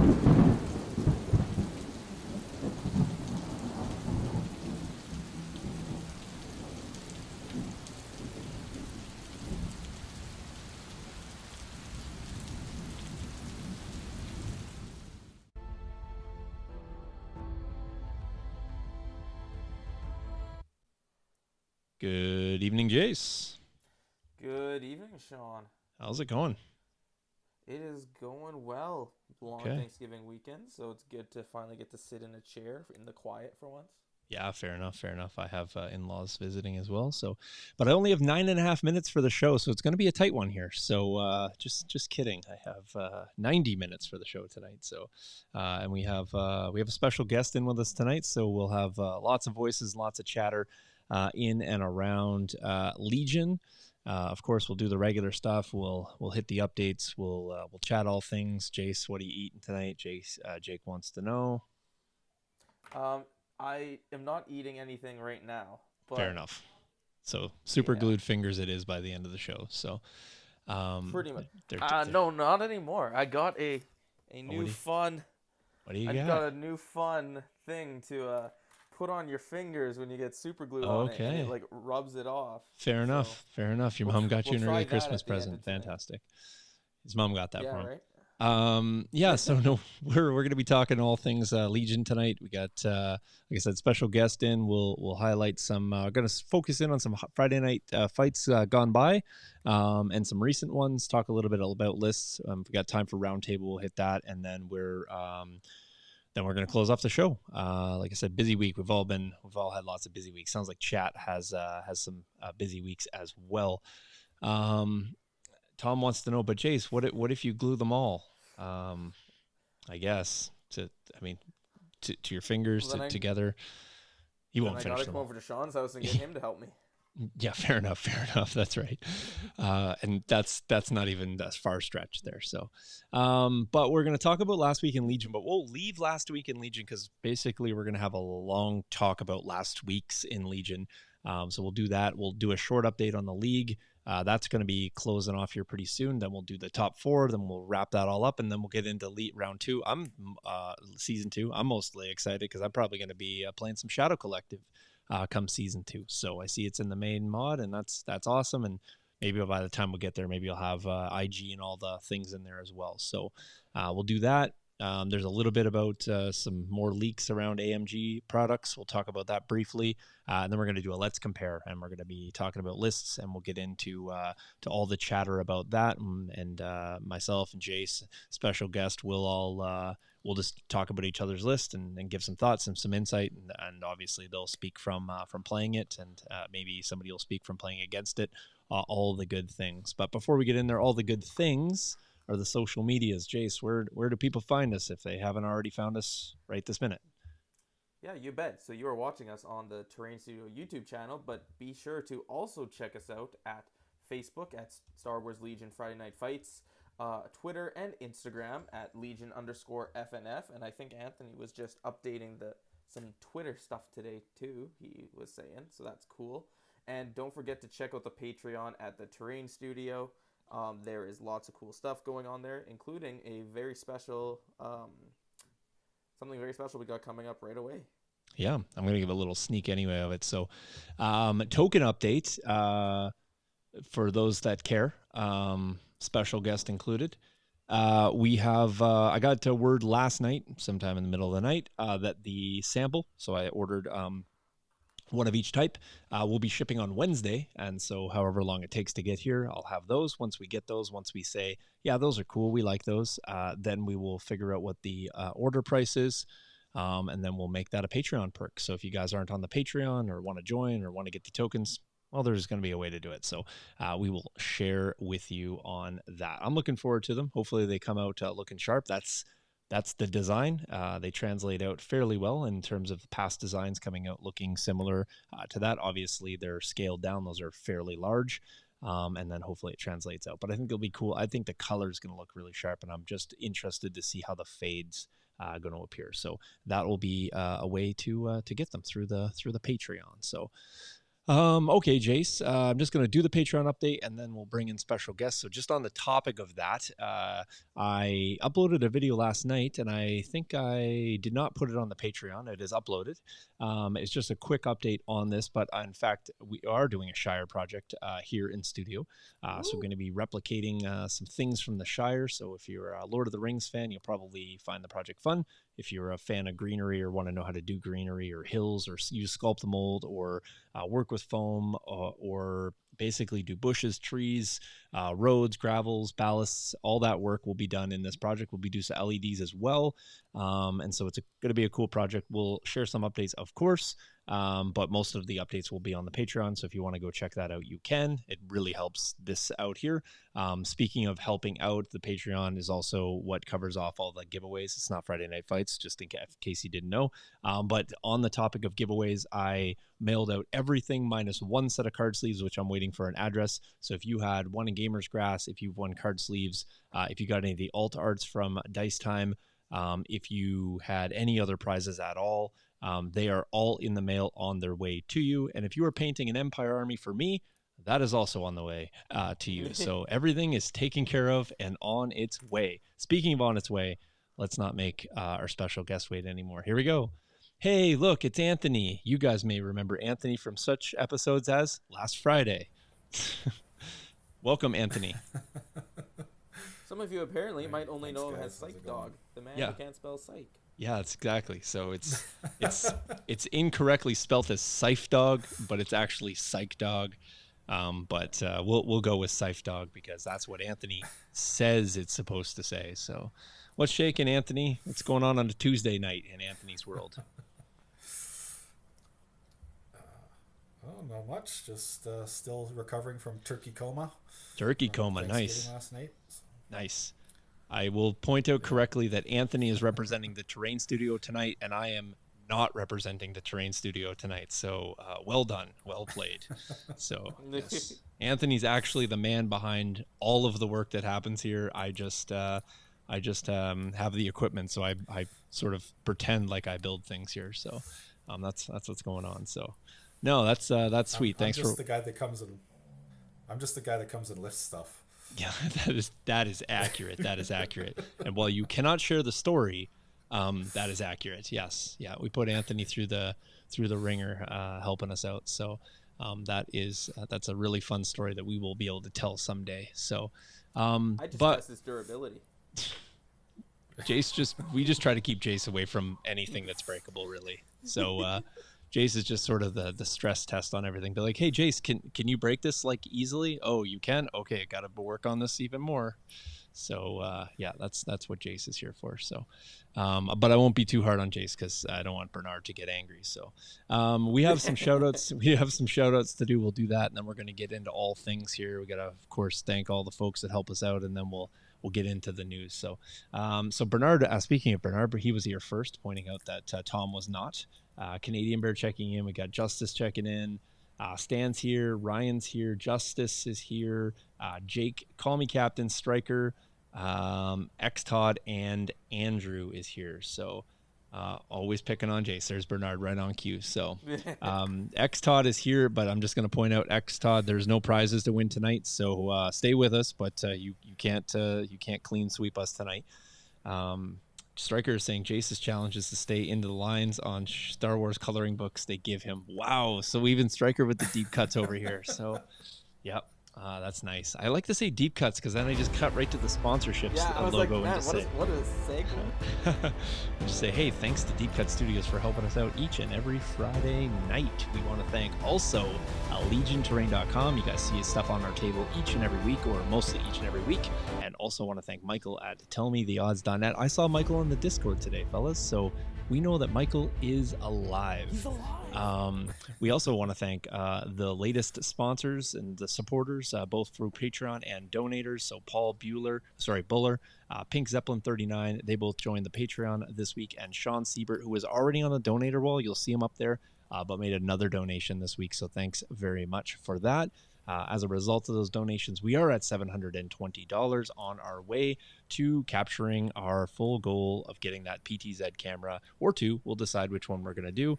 Good evening, Jace. Good evening, Shawn. How's it going? It is going well. Long Okay. Thanksgiving weekend, so it's good to finally get to sit in a chair in the quiet for once. Yeah, fair enough. Fair enough. I have in-laws visiting as well, but I only have 9.5 minutes for the show, so it's going to be a tight one here. So just kidding. I have 90 minutes for the show tonight. So, and we have a special guest in with us tonight, so we'll have lots of voices, lots of chatter in and around Legion. Of course, we'll do the regular stuff. We'll hit the updates. We'll chat all things. Jace, what are you eating tonight? Jake wants to know. Um, I am not eating anything right now, Fair but enough. So super yeah, glued fingers it is by the end of the show. So pretty much. they're No, not anymore. I got a oh, new fun. what do you I got? got a new fun thing to put on your fingers when you get super glue on it, and it Okay. like rubs it off. Fair So enough. Fair enough. Your we'll mom got we'll you an try early that Christmas at the end present. of tonight. Fantastic. His mom got that Yeah, for him. right. Yeah, so no, we're going to be talking all things Legion tonight. We got, like I said, special guest in. We'll highlight some. Going to focus in on some Friday night fights gone by, and some recent ones. Talk a little bit about lists. If we got time for roundtable, we'll hit that, and then we're going to close off the show. Like I said, busy week. We've all had lots of busy weeks. Sounds like chat has some busy weeks as well. Um, Tom wants to know, but Jace, what if you glue them all? Um, I guess I mean, to your fingers Well, together. You then won't I finish gotta them come all. over to Sean's house and get him to help me. Yeah, fair enough. Fair enough. That's right. And that's not even that far stretch there. So, but we're going to talk about last week in Legion, but we'll leave last week in Legion because basically we're going to have a long talk about last week's in Legion. So we'll do that. We'll do a short update on the league. That's going to be closing off here pretty soon. Then we'll do the top four. Then we'll wrap that all up, and then we'll get into round two. I'm season two. I'm mostly excited because I'm probably going to be playing some Shadow Collective come season two. So I see it's in the main mod, and that's awesome. And maybe by the time we get there, maybe I'll have IG and all the things in there as well. So we'll do that. There's a little bit about some more leaks around AMG products. We'll talk about that briefly, and then we're going to do a let's compare, and we're going to be talking about lists, and we'll get into to all the chatter about that. And myself and Jace, special guest, we'll just talk about each other's list and give some thoughts and some insight, and obviously they'll speak from playing it, and maybe somebody will speak from playing against it. All the good things. But before we get in there, all the good things are the social medias. Jace, where do people find us if they haven't already found us right this minute? Yeah, you bet. So you are watching us on the Terrain Studio YouTube channel, but be sure to also check us out at Facebook at Star Wars Legion Friday Night Fights, Twitter and Instagram at Legion_FNF. And I think Anthony was just updating some Twitter stuff today too. He was saying, so that's cool. And don't forget to check out the Patreon at the Terrain Studio. There is lots of cool stuff going on there, including a very special, something very special we got coming up right away. Yeah, I'm going to give a little sneak anyway of it. So, token update for those that care, special guest included. We have, I got a word last night, sometime in the middle of the night, that the sample, so I ordered one of each type, will be shipping on Wednesday. And so however long it takes to get here, I'll have those. Once we get those, once we say, yeah, those are cool, we like those, then we will figure out what the order price is. And then we'll make that a Patreon perk. So if you guys aren't on the Patreon or want to join or want to get the tokens, well, there's going to be a way to do it. So we will share with you on that. I'm looking forward to them. Hopefully they come out looking sharp. That's the design. They translate out fairly well in terms of past designs coming out looking similar to that. Obviously, they're scaled down. Those are fairly large. And then hopefully it translates out. But I think it'll be cool. I think the color is going to look really sharp, and I'm just interested to see how the fades going to appear. So that will be a way to get them through the Patreon. So Okay, Jace, I'm just going to do the Patreon update and then we'll bring in special guests. So just on the topic of that, I uploaded a video last night and I think I did not put it on the Patreon. It is uploaded. It's just a quick update on this, but in fact, we are doing a Shire project here in studio. So we're going to be replicating some things from the Shire. So if you're a Lord of the Rings fan, you'll probably find the project fun. If you're a fan of greenery or want to know how to do greenery or hills or use sculpt the mold or work with foam or basically do bushes, trees, roads, gravels, ballasts, all that work will be done in this project. We'll be doing some LEDs as well. And so it's going to be a cool project. We'll share some updates, of course, but most of the updates will be on the Patreon. So if you want to go check that out, you can. It really helps this out here. Speaking of helping out, the Patreon is also what covers off all the giveaways. It's not Friday Night Fights, just in case you didn't know. But on the topic of giveaways, I mailed out everything minus one set of card sleeves, which I'm waiting for an address. So if you had one in Gamer's Grass, if you've won card sleeves, if you got any of the alt arts from Dice Time, if you had any other prizes at all, they are all in the mail on their way to you. And if you are painting an Empire army for me, that is also on the way to you. So everything is taken care of and on its way. Speaking of on its way, let's not make our special guest wait anymore. Here we go. Hey, look, it's Anthony. You guys may remember Anthony from such episodes as Last Friday. Welcome, Anthony. Some of you apparently might only know him as Psyphdawg, the man who can't spell psych. Yeah, it's exactly. So it's incorrectly spelt as Psyphdawg, but it's actually Psychdawg. But we'll go with Psyphdawg because that's what Anthony says it's supposed to say. So what's shaking, Anthony? What's going on a Tuesday night in Anthony's world? Oh, not much. Just still recovering from turkey coma. Turkey coma, nice. Last night. Nice. I will point out correctly that Anthony is representing the Terrain Studio tonight, and I am not representing the Terrain Studio tonight. So well done, well played. So yes. Anthony's actually the man behind all of the work that happens here. I just have the equipment, so I sort of pretend like I build things here. So that's what's going on. So no, that's sweet. Thanks for. I'm just the guy that comes and lifts stuff. Yeah, that is accurate. That is accurate. And while you cannot share the story, that is accurate. Yes, yeah, we put Anthony through the ringer, helping us out. So that's a really fun story that we will be able to tell someday. So, I just test his durability. Jace we just try to keep Jace away from anything that's breakable, really. So. Jace is just sort of the stress test on everything. Be like, hey, Jace, can you break this like easily? Oh, you can? Okay, got to work on this even more. So yeah, that's what Jace is here for. So, but I won't be too hard on Jace because I don't want Bernard to get angry. So we have some shout outs. We have some shout outs to do. We'll do that, and then we're going to get into all things here. We got to, of course, thank all the folks that help us out, and then we'll get into the news. So so Bernard, speaking of Bernard, he was here first, pointing out that Tom was not. Canadian Bear checking in. We got Justice checking in. Stan's here. Ryan's here. Justice is here. Jake, Call Me Captain, Striker, X Todd, and Andrew is here. So always picking on Jace. There's Bernard right on cue. So X Todd is here, but I'm just going to point out X Todd. There's no prizes to win tonight, so stay with us. But you can't clean sweep us tonight. Striker is saying Jace's challenge is to stay into the lines on Star Wars coloring books they give him. Wow. So even Striker with the deep cuts over here. So, yep. That's nice. I like to say deep cuts because then I just cut right to the sponsorships logo. Like, man, what is segue? Just say, hey, thanks to Deep Cut Studios for helping us out each and every Friday night. We want to thank also LegionTerrain.com. You guys see his stuff on our table each and every week, or mostly each and every week. And also want to thank Michael at TellMeTheOdds.net. I saw Michael on the Discord today, fellas. So we know that Michael is alive. He's alive. We also want to thank the latest sponsors and the supporters, both through Patreon and donators. So Paul Buller, Pink Zeppelin 39, they both joined the Patreon this week, and Shawn Siebert, who was already on the donator wall. You'll see him up there, but made another donation this week. So thanks very much for that. As a result of those donations, we are at $720 on our way to capturing our full goal of getting that PTZ camera, or two. We'll decide which one we're going to do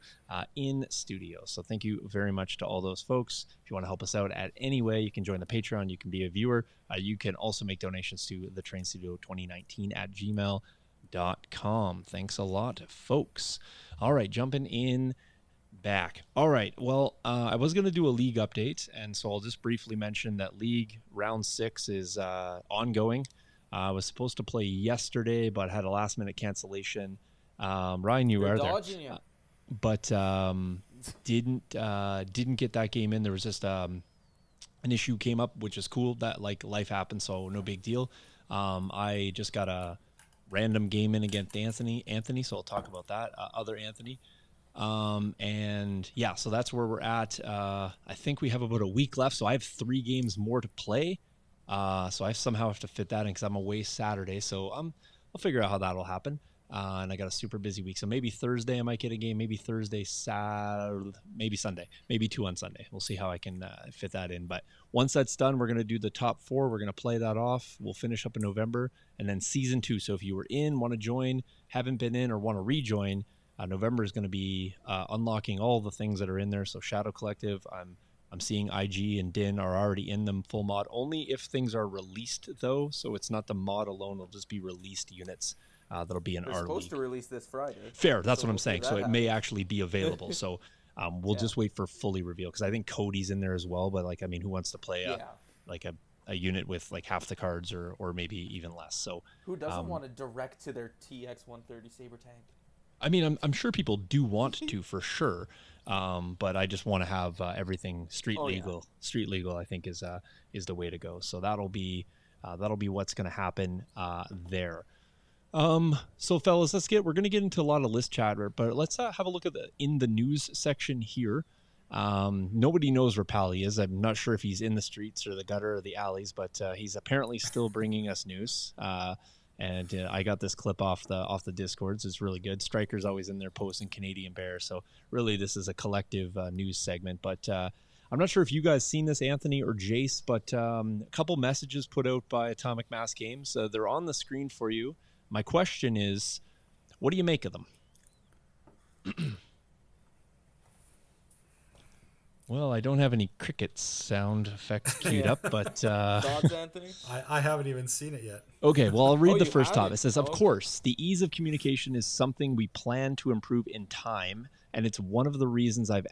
in studio. So thank you very much to all those folks. If you want to help us out at any way, you can join the Patreon. You can be a viewer. You can also make donations to the Train Studio 2019 at gmail.com. Thanks a lot, folks. All right, jumping in back. All right. Well, I was going to do a league update, and so I'll just briefly mention that League Round 6 is ongoing. I was supposed to play yesterday, but had a last-minute cancellation. Ryan, you are there. But didn't get that game in. There was just an issue came up, which is cool. That like life happens, so no big deal. I just got a random game in against Anthony, so I'll talk about that. Other Anthony. And yeah, so that's where we're at. I think we have about a week left, so I have 3 games more to play. So I somehow have to fit that in because I'm away Saturday. So I'll figure out how that'll happen. And I got a super busy week. So maybe Thursday I might get a game. Maybe Thursday, Saturday, maybe Sunday. Maybe 2 on Sunday. We'll see how I can fit that in. But once that's done, we're going to do the top 4. We're going to play that off. We'll finish up in November. And then Season 2. So if you were in, want to join, haven't been in, or want to rejoin, November is going to be unlocking all the things that are in there. So Shadow Collective, I'm seeing IG and Din are already in them full mod. Only if things are released, though. So it's not the mod alone. It'll just be released units. That'll be in our league. They're supposed to release this Friday. Fair, that's what I'm saying. So it may actually be available. So we'll just wait for fully reveal, because I think Cody's in there as well. But like, I mean, who wants to play a unit with like half the cards or maybe even less? So who doesn't want to direct to their TX-130 Saber tank? I mean, I'm sure people do want to for sure, but I just want to have everything street legal. Yeah. Street legal, I think, is the way to go. So that'll be what's going to happen there. So fellas, we're going to get into a lot of list chatter, but let's have a look at in the news section here. Nobody knows where Pally is. I'm not sure if he's in the streets or the gutter or the alleys, but he's apparently still bringing us news. And I got this clip off the Discords. It's really good. Striker's always in there posting Canadian Bear. So really, this is a collective news segment. But I'm not sure if you guys seen this, Anthony or Jace, but a couple messages put out by Atomic Mass Games. They're on the screen for you. My question is, what do you make of them? Well, I don't have any cricket sound effects queued up, but... Thoughts, Anthony? I haven't even seen it yet. Okay, well, I'll read the first top. It says, of course, the ease of communication is something we plan to improve in time, and it's one of the reasons I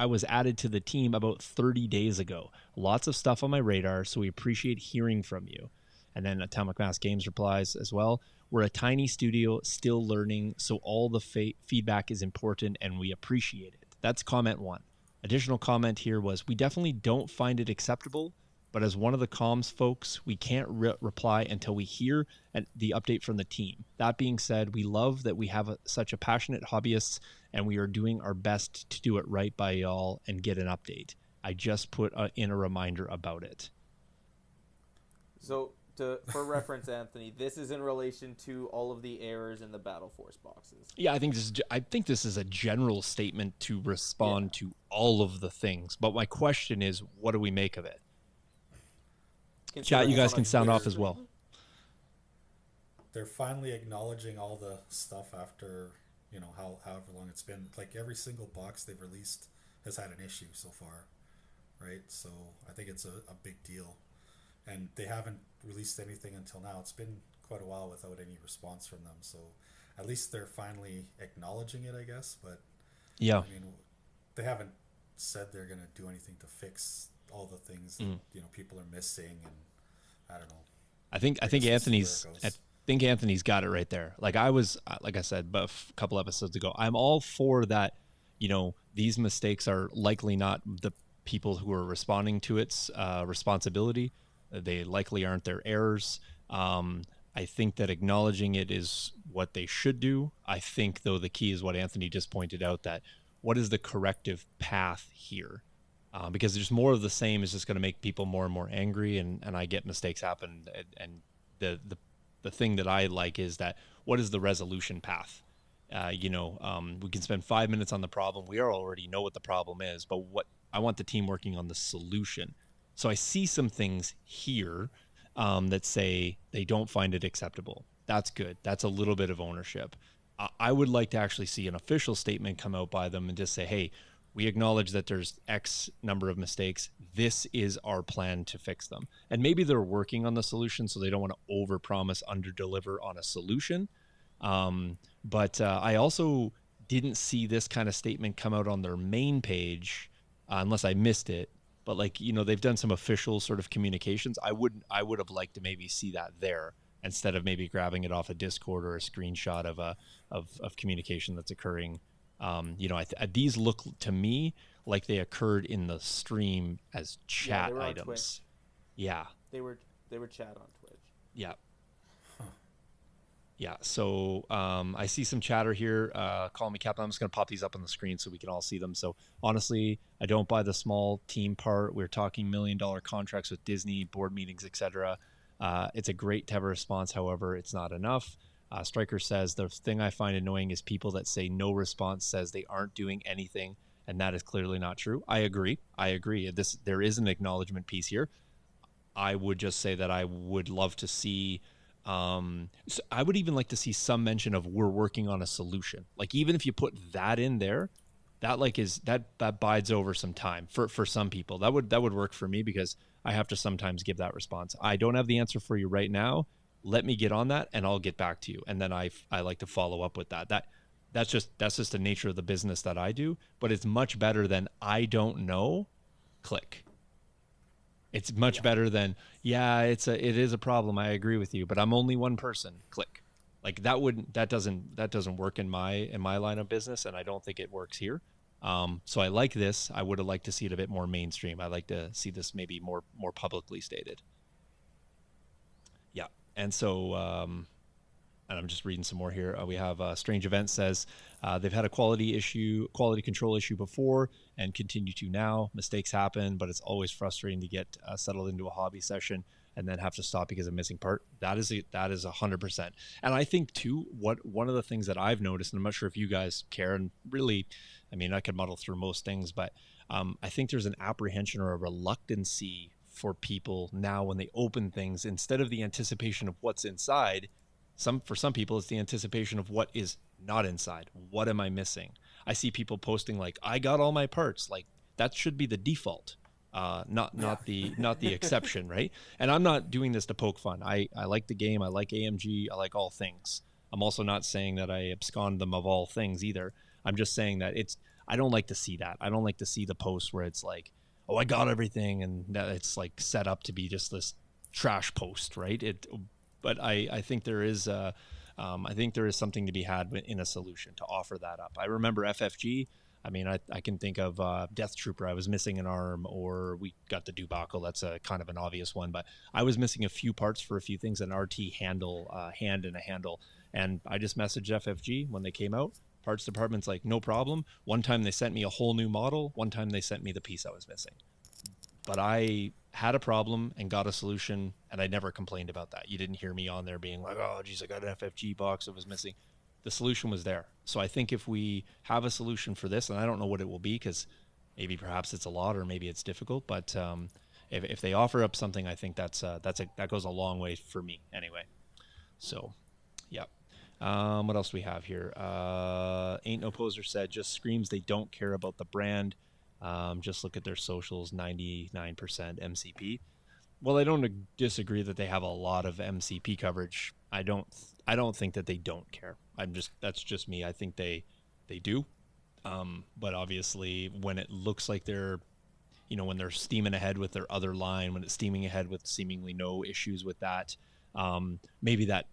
was added to the team about 30 days ago. Lots of stuff on my radar, so we appreciate hearing from you. And then Atomic Mass Games replies as well, we're a tiny studio still learning, so all the feedback is important, and we appreciate it. That's comment 1. Additional comment here was, we definitely don't find it acceptable, but as one of the comms folks, we can't reply until we hear the update from the team. That being said, we love that we have such a passionate hobbyists, and we are doing our best to do it right by y'all and get an update. I just put in a reminder about it. So, for reference, Anthony, this is in relation to all of the errors in the Battle Force boxes. Yeah, I think this is a general statement to respond to all of the things. But my question is, what do we make of it? Chat, you guys can sound off as well. They're finally acknowledging all the stuff after, however long it's been. Like, every single box they've released has had an issue so far, right? So I think it's a big deal. And they haven't released anything until now. It's been quite a while without any response from them. So at least they're finally acknowledging it, I guess. But yeah, I mean, they haven't said they're going to do anything to fix all the things that, people are missing. And I don't know. I think Anthony's got it right there. Like I said, but a couple episodes ago, I'm all for that. These mistakes are likely not the people who are responding to its responsibility. They likely aren't their errors. I think that acknowledging it is what they should do. I think, though, the key is what Anthony just pointed out, that what is the corrective path here? Because there's more of the same is just going to make people more and more angry, and I get mistakes happen. And the thing that I like is that what is the resolution path? We can spend 5 minutes on the problem. We already know what the problem is, but what I want the team working on the solution. So I see some things here that say they don't find it acceptable. That's good. That's a little bit of ownership. I would like to actually see an official statement come out by them and just say, hey, we acknowledge that there's X number of mistakes. This is our plan to fix them. And maybe they're working on the solution, so they don't want to overpromise, underdeliver on a solution. But I also didn't see this kind of statement come out on their main page, unless I missed it. But like, you know, they've done some official sort of communications. I would have liked to maybe see that there instead of maybe grabbing it off a Discord or a screenshot of communication that's occurring. You know, these look to me like they occurred in the stream as chat items. Yeah, they were chat on Twitch. Yeah. Yeah, so I see some chatter here. Call me Captain. I'm just going to pop these up on the screen so we can all see them. So honestly, I don't buy the small team part. We're talking $1 million contracts with Disney, board meetings, etc. It's a great to have a response. However, it's not enough. Stryker says, the thing I find annoying is people that say no response says they aren't doing anything, and that is clearly not true. I agree. There is an acknowledgement piece here. I would just say that I would love to see... so I would even like to see some mention of we're working on a solution. Like, even if you put that in there, that like is that bides over some time for some people. That would work for me, because I have to sometimes give that response. I don't have the answer for you right now. Let me get on that and I'll get back to you. And then I like to follow up with that. That's just the nature of the business that I do, but it's much better than I don't know, click. It's much better than, it is a problem. I agree with you, but I'm only one person. Click. Like that doesn't work in my line of business, and I don't think it works here. So I like this. I would have liked to see it a bit more mainstream. I like to see this maybe more publicly stated. Yeah, and so and I'm just reading some more here. We have Strange Event says they've had a quality control issue before and continue to now. Mistakes happen, but it's always frustrating to get settled into a hobby session and then have to stop because of a missing part. That is 100%. And I think too, one of the things that I've noticed, and I'm not sure if you guys care, and really, I mean, I could muddle through most things, but I think there's an apprehension or a reluctancy for people now when they open things, instead of the anticipation of what's inside. For some people, it's the anticipation of what is not inside. What am I missing? I see people posting like, I got all my parts. Like, that should be the default, not the exception, right? And I'm not doing this to poke fun. I like the game. I like AMG. I like all things. I'm also not saying that I abscond them of all things either. I'm just saying that I don't like to see that. I don't like to see the post where it's like, oh, I got everything, and that it's like set up to be just this trash post, right? But I think there is something to be had in a solution to offer that up. I remember FFG. I mean, I can think of Death Trooper. I was missing an arm, or we got the Dubaco. That's a kind of an obvious one, but I was missing a few parts for a few things, an RT handle, hand and a handle. And I just messaged FFG when they came out. Parts department's like, no problem. One time they sent me a whole new model. One time they sent me the piece I was missing. But I had a problem and got a solution, and I never complained about that. You didn't hear me on there being like, oh, geez, I got an FFG box that was missing. The solution was there. So I think if we have a solution for this, and I don't know what it will be, because maybe perhaps it's a lot or maybe it's difficult, but if they offer up something, I think that goes a long way for me anyway. So, yeah. What else do we have here? Ain't No Poser said, just screams they don't care about the brand. Just look at their socials, 99% MCP. Well, I don't disagree that they have a lot of MCP coverage. I don't think that they don't care. That's just me. I think they do. But obviously when it looks like they're, when they're steaming ahead with their other line, when it's steaming ahead with seemingly no issues with that, maybe that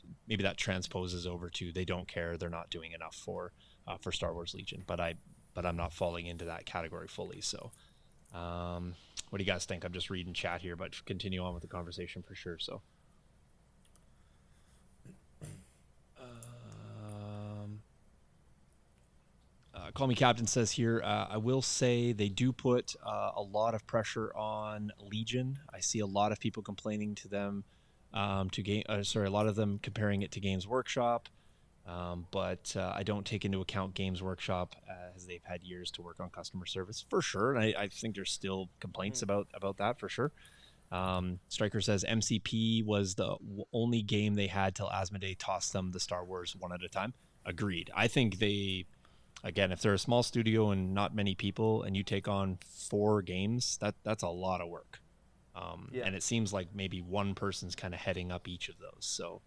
transposes over to they don't care. They're not doing enough for Star Wars Legion, but I'm not falling into that category fully. So, what do you guys think? I'm just reading chat here, but continue on with the conversation for sure. So, Call Me Captain says here, I will say they do put a lot of pressure on Legion. I see a lot of people complaining to them, a lot of them comparing it to Games Workshop. But I don't take into account Games Workshop as they've had years to work on customer service for sure. And I think there's still complaints about that for sure. Striker says MCP was the only game they had till Asmodee tossed them the Star Wars one at a time. Agreed. I think they, again, if they're a small studio and not many people and you take on 4 games, that's a lot of work. And it seems like maybe one person's kind of heading up each of those. So,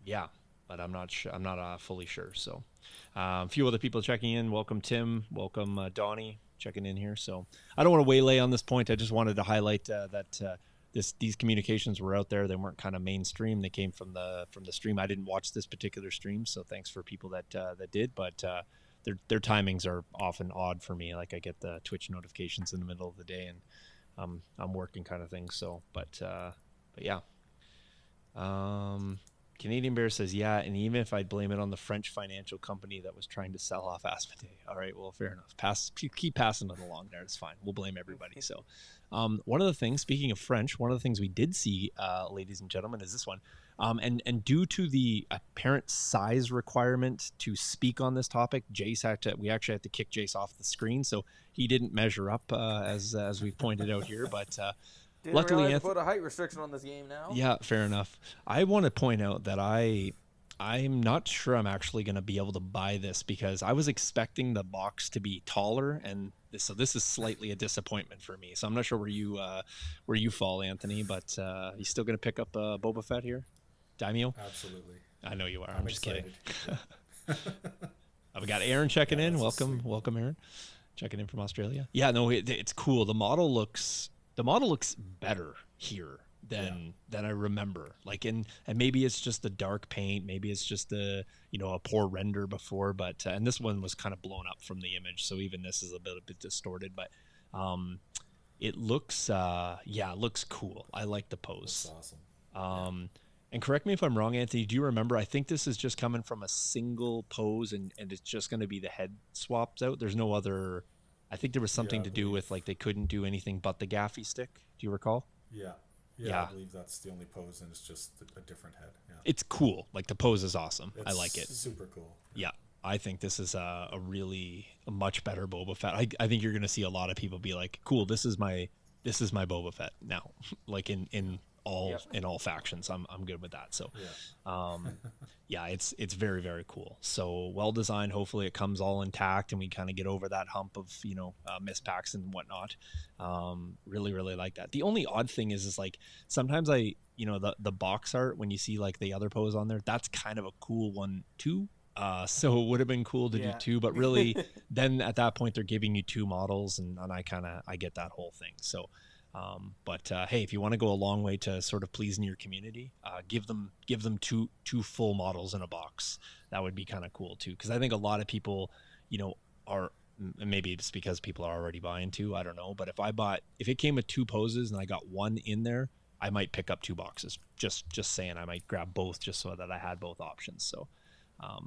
yeah, but I'm not sure. I'm not fully sure. So, a few other people checking in. Welcome, Tim. Welcome, Donnie, checking in here. So, I don't want to waylay on this point. I just wanted to highlight that these communications were out there. They weren't kind of mainstream. They came from the stream. I didn't watch this particular stream, so thanks for people that did. But their timings are often odd for me. Like I get the Twitch notifications in the middle of the day, and I'm working kind of thing. So, but yeah. Canadian Bear says, yeah, and even if I'd blame it on the French financial company that was trying to sell off Asmodee. All right, well, fair enough. Keep passing it along there. It's fine. We'll blame everybody. So, one of the things, speaking of French, one of the things we did see, ladies and gentlemen, is this one. And due to the apparent size requirement to speak on this topic, we actually had to kick Jace off the screen, so he didn't measure up as we've pointed out here, but. Luckily, Anthony put a height restriction on this game now. Yeah, fair enough. I want to point out that I'm not sure I'm actually going to be able to buy this because I was expecting the box to be taller, and so this is slightly a disappointment for me. So I'm not sure where you fall, Anthony, but you still going to pick up Boba Fett here, Daimyo? Absolutely. I know you are. I'm just excited. Kidding. We got Aaron checking in. Welcome, Aaron, checking in from Australia. Yeah, no, it's cool. The model looks better here than I remember. Like and maybe it's just the dark paint, maybe it's just a poor render before, but and this one was kind of blown up from the image, so even this is a bit distorted, but it looks it looks cool. I like the pose. That's awesome. And correct me if I'm wrong, Anthony, do you remember, I think this is just coming from a single pose and it's just going to be the head swapped out. There's no other. I think there was something to do with like they couldn't do anything but the gaffy stick. Do you recall? Yeah. I believe that's the only pose, and it's just a different head. Yeah. It's cool. Like the pose is awesome. I like it. Super cool. Yeah. I think this is a much better Boba Fett. I think you're going to see a lot of people be like, cool, this is my Boba Fett now. Like in all factions. I'm good with that. So it's very, very cool. So well designed. Hopefully it comes all intact and we kind of get over that hump of mispacks and whatnot. Really, really like that. The only odd thing is like sometimes the box art, when you see like the other pose on there, that's kind of a cool one too. So it would have been cool to do 2, but really then at that point they're giving you 2 models, and I get that whole thing. So but hey, if you want to go a long way to sort of pleasing your community, give them two full models in a box. That would be kind of cool too, because I think a lot of people are, maybe it's because people are already buying 2, I don't know, but if it came with 2 poses and I got 1 in there, I might pick up 2 boxes. Just saying, I might grab both just so that I had both options. So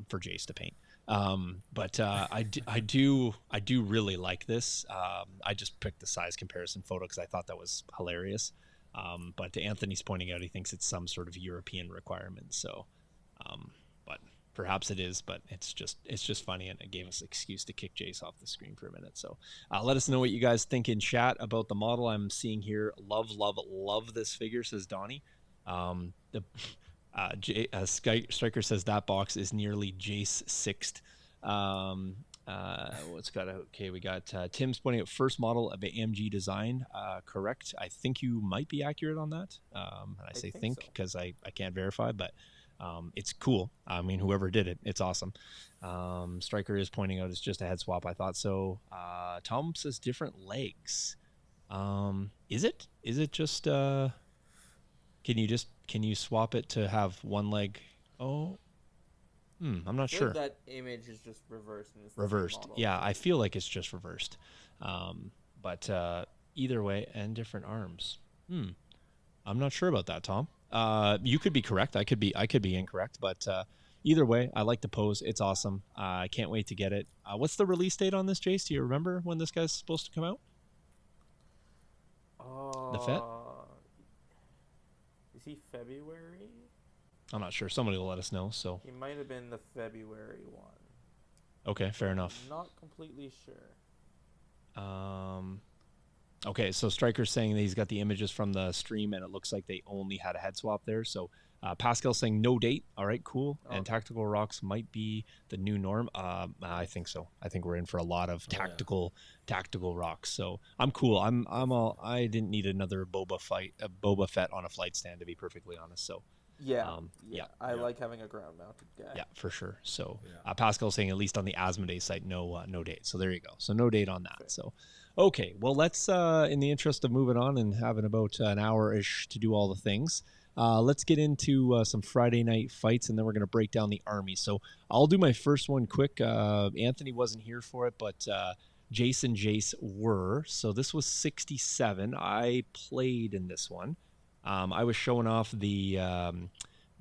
for Jace to paint. But I do really like this. I just picked the size comparison photo because I thought that was hilarious. But to Anthony's pointing out, he thinks it's some sort of European requirement. So, but perhaps it is, but it's just funny, and it gave us an excuse to kick Jace off the screen for a minute. So let us know what you guys think in chat about the model. I'm seeing here, love this figure, says Donnie. Striker says that box is nearly Jace 6th. We got Tim's pointing out first model of AMG design. Correct. I think you might be accurate on that. And I say think because so. I can't verify, but it's cool. I mean, whoever did it, it's awesome. Striker is pointing out it's just a head swap. I thought so. Tom says different legs. Is it just can you swap it to have one leg? Oh, I'm not sure. That image is just reversed. Reversed. Yeah, I feel like it's just reversed. But either way, and different arms. I'm not sure about that, Tom. You could be correct. I could be incorrect. But either way, I like the pose. It's awesome. I can't wait to get it. What's the release date on this, Jace? Do you remember when this guy's supposed to come out? The Fett? Is he February? I'm not sure. Somebody will let us know. So He might have been the February one. okay, fair enough. I'm not completely sure. Okay, so Striker's saying that he's got the images from the stream, and it looks like they only had a head swap there. So Pascal's saying no date. All right, cool. Okay. And tactical rocks might be the new norm. I think so. I think we're in for a lot of tactical rocks. So I'm cool. I didn't need another Boba Fett on a flight stand, to be perfectly honest. So I like having a ground mounted guy. Yeah, for sure. So Pascal's saying at least on the Asmodee site, no date. So there you go. So no date on that. So okay, well let's in the interest of moving on and having about an hour-ish to do all the things, let's get into some Friday night fights, and then we're going to break down the army. So I'll do my first one quick. Anthony wasn't here for it, but Jace and Jace were. So this was 67. I played in this one. I was showing off the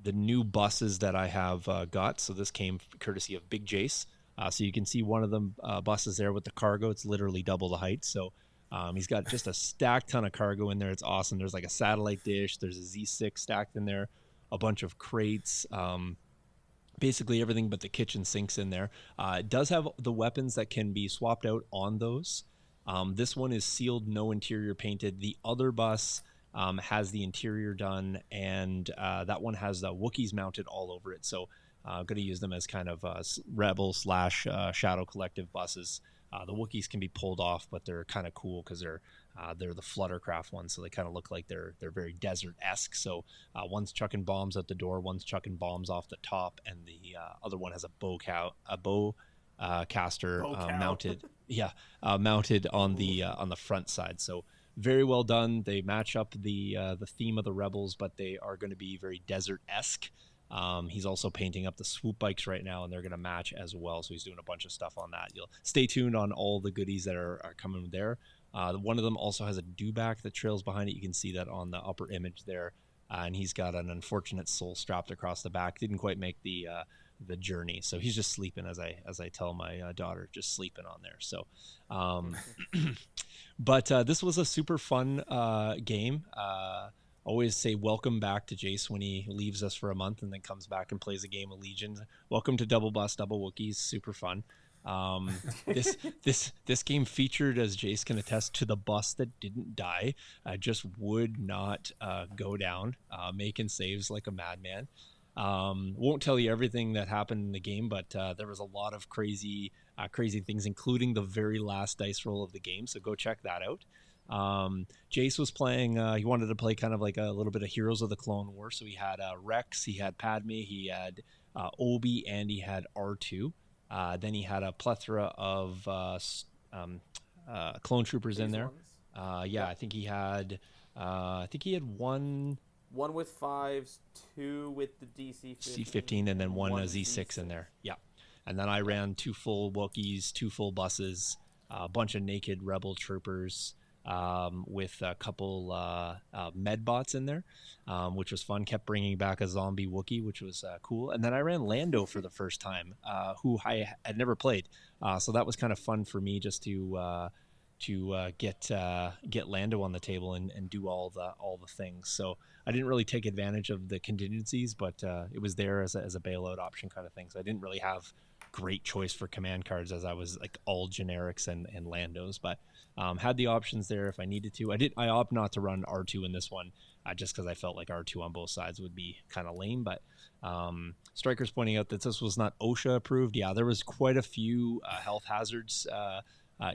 new buses that I have got. So this came courtesy of Big Jace. So you can see one of them buses there with the cargo. It's literally double the height. So he's got just a stacked ton of cargo in there. It's awesome. There's like a satellite dish. There's a Z6 stacked in there, a bunch of crates, basically everything but the kitchen sinks in there. It does have the weapons that can be swapped out on those. This one is sealed, no interior painted. The other bus has the interior done, and that one has the Wookiees mounted all over it. So I'm going to use them as kind of rebel / Shadow Collective buses. The Wookiees can be pulled off, but they're kind of cool because they're the Fluttercraft ones, so they kind of look like they're very desert-esque. So one's chucking bombs at the door, one's chucking bombs off the top, and the other one has a bow caster mounted, mounted on the front side. So very well done. They match up the theme of the Rebels, but they are going to be very desert-esque. He's also painting up the swoop bikes right now, and they're going to match as well. So he's doing a bunch of stuff on that. You'll stay tuned on all the goodies that are coming there. One of them also has a dewback that trails behind it. You can see that on the upper image there. And he's got an unfortunate soul strapped across the back. Didn't quite make the journey, so he's just sleeping, as I tell my daughter, just sleeping on there. So but this was a super fun game. Always say welcome back to Jace when he leaves us for a month and then comes back and plays a game of Legion. Welcome to Double Bus, Double Wookiees. Super fun. This game featured, as Jace can attest, to the bus that didn't die. Just would not go down, making saves like a madman. Won't tell you everything that happened in the game, but there was a lot of crazy things, including the very last dice roll of the game. So go check that out. Jace was playing, he wanted to play kind of like a little bit of Heroes of the Clone War. So he had Rex, he had Padme, he had Obi, and he had R2. Then he had a plethora of clone troopers in there. I think he had one with 5s, 2 with the DC-15, and then one Z6 in there. Yeah. And then I ran 2 full Wookiees, 2 full buses, a bunch of naked rebel troopers, with a couple med bots in there, which was fun. Kept bringing back a zombie Wookiee, which was cool. And then I ran Lando for the first time, who I had never played. So that was kind of fun for me just to get Lando on the table and do all the things. So I didn't really take advantage of the contingencies, but it was there as a bailout option kind of thing. So I didn't really have great choice for command cards, as I was like all generics and Landos, but had the options there if I needed to. I opt not to run R2 in this one, just because I felt like R2 on both sides would be kind of lame. But Striker's pointing out that this was not OSHA approved. Yeah, there was quite a few health hazards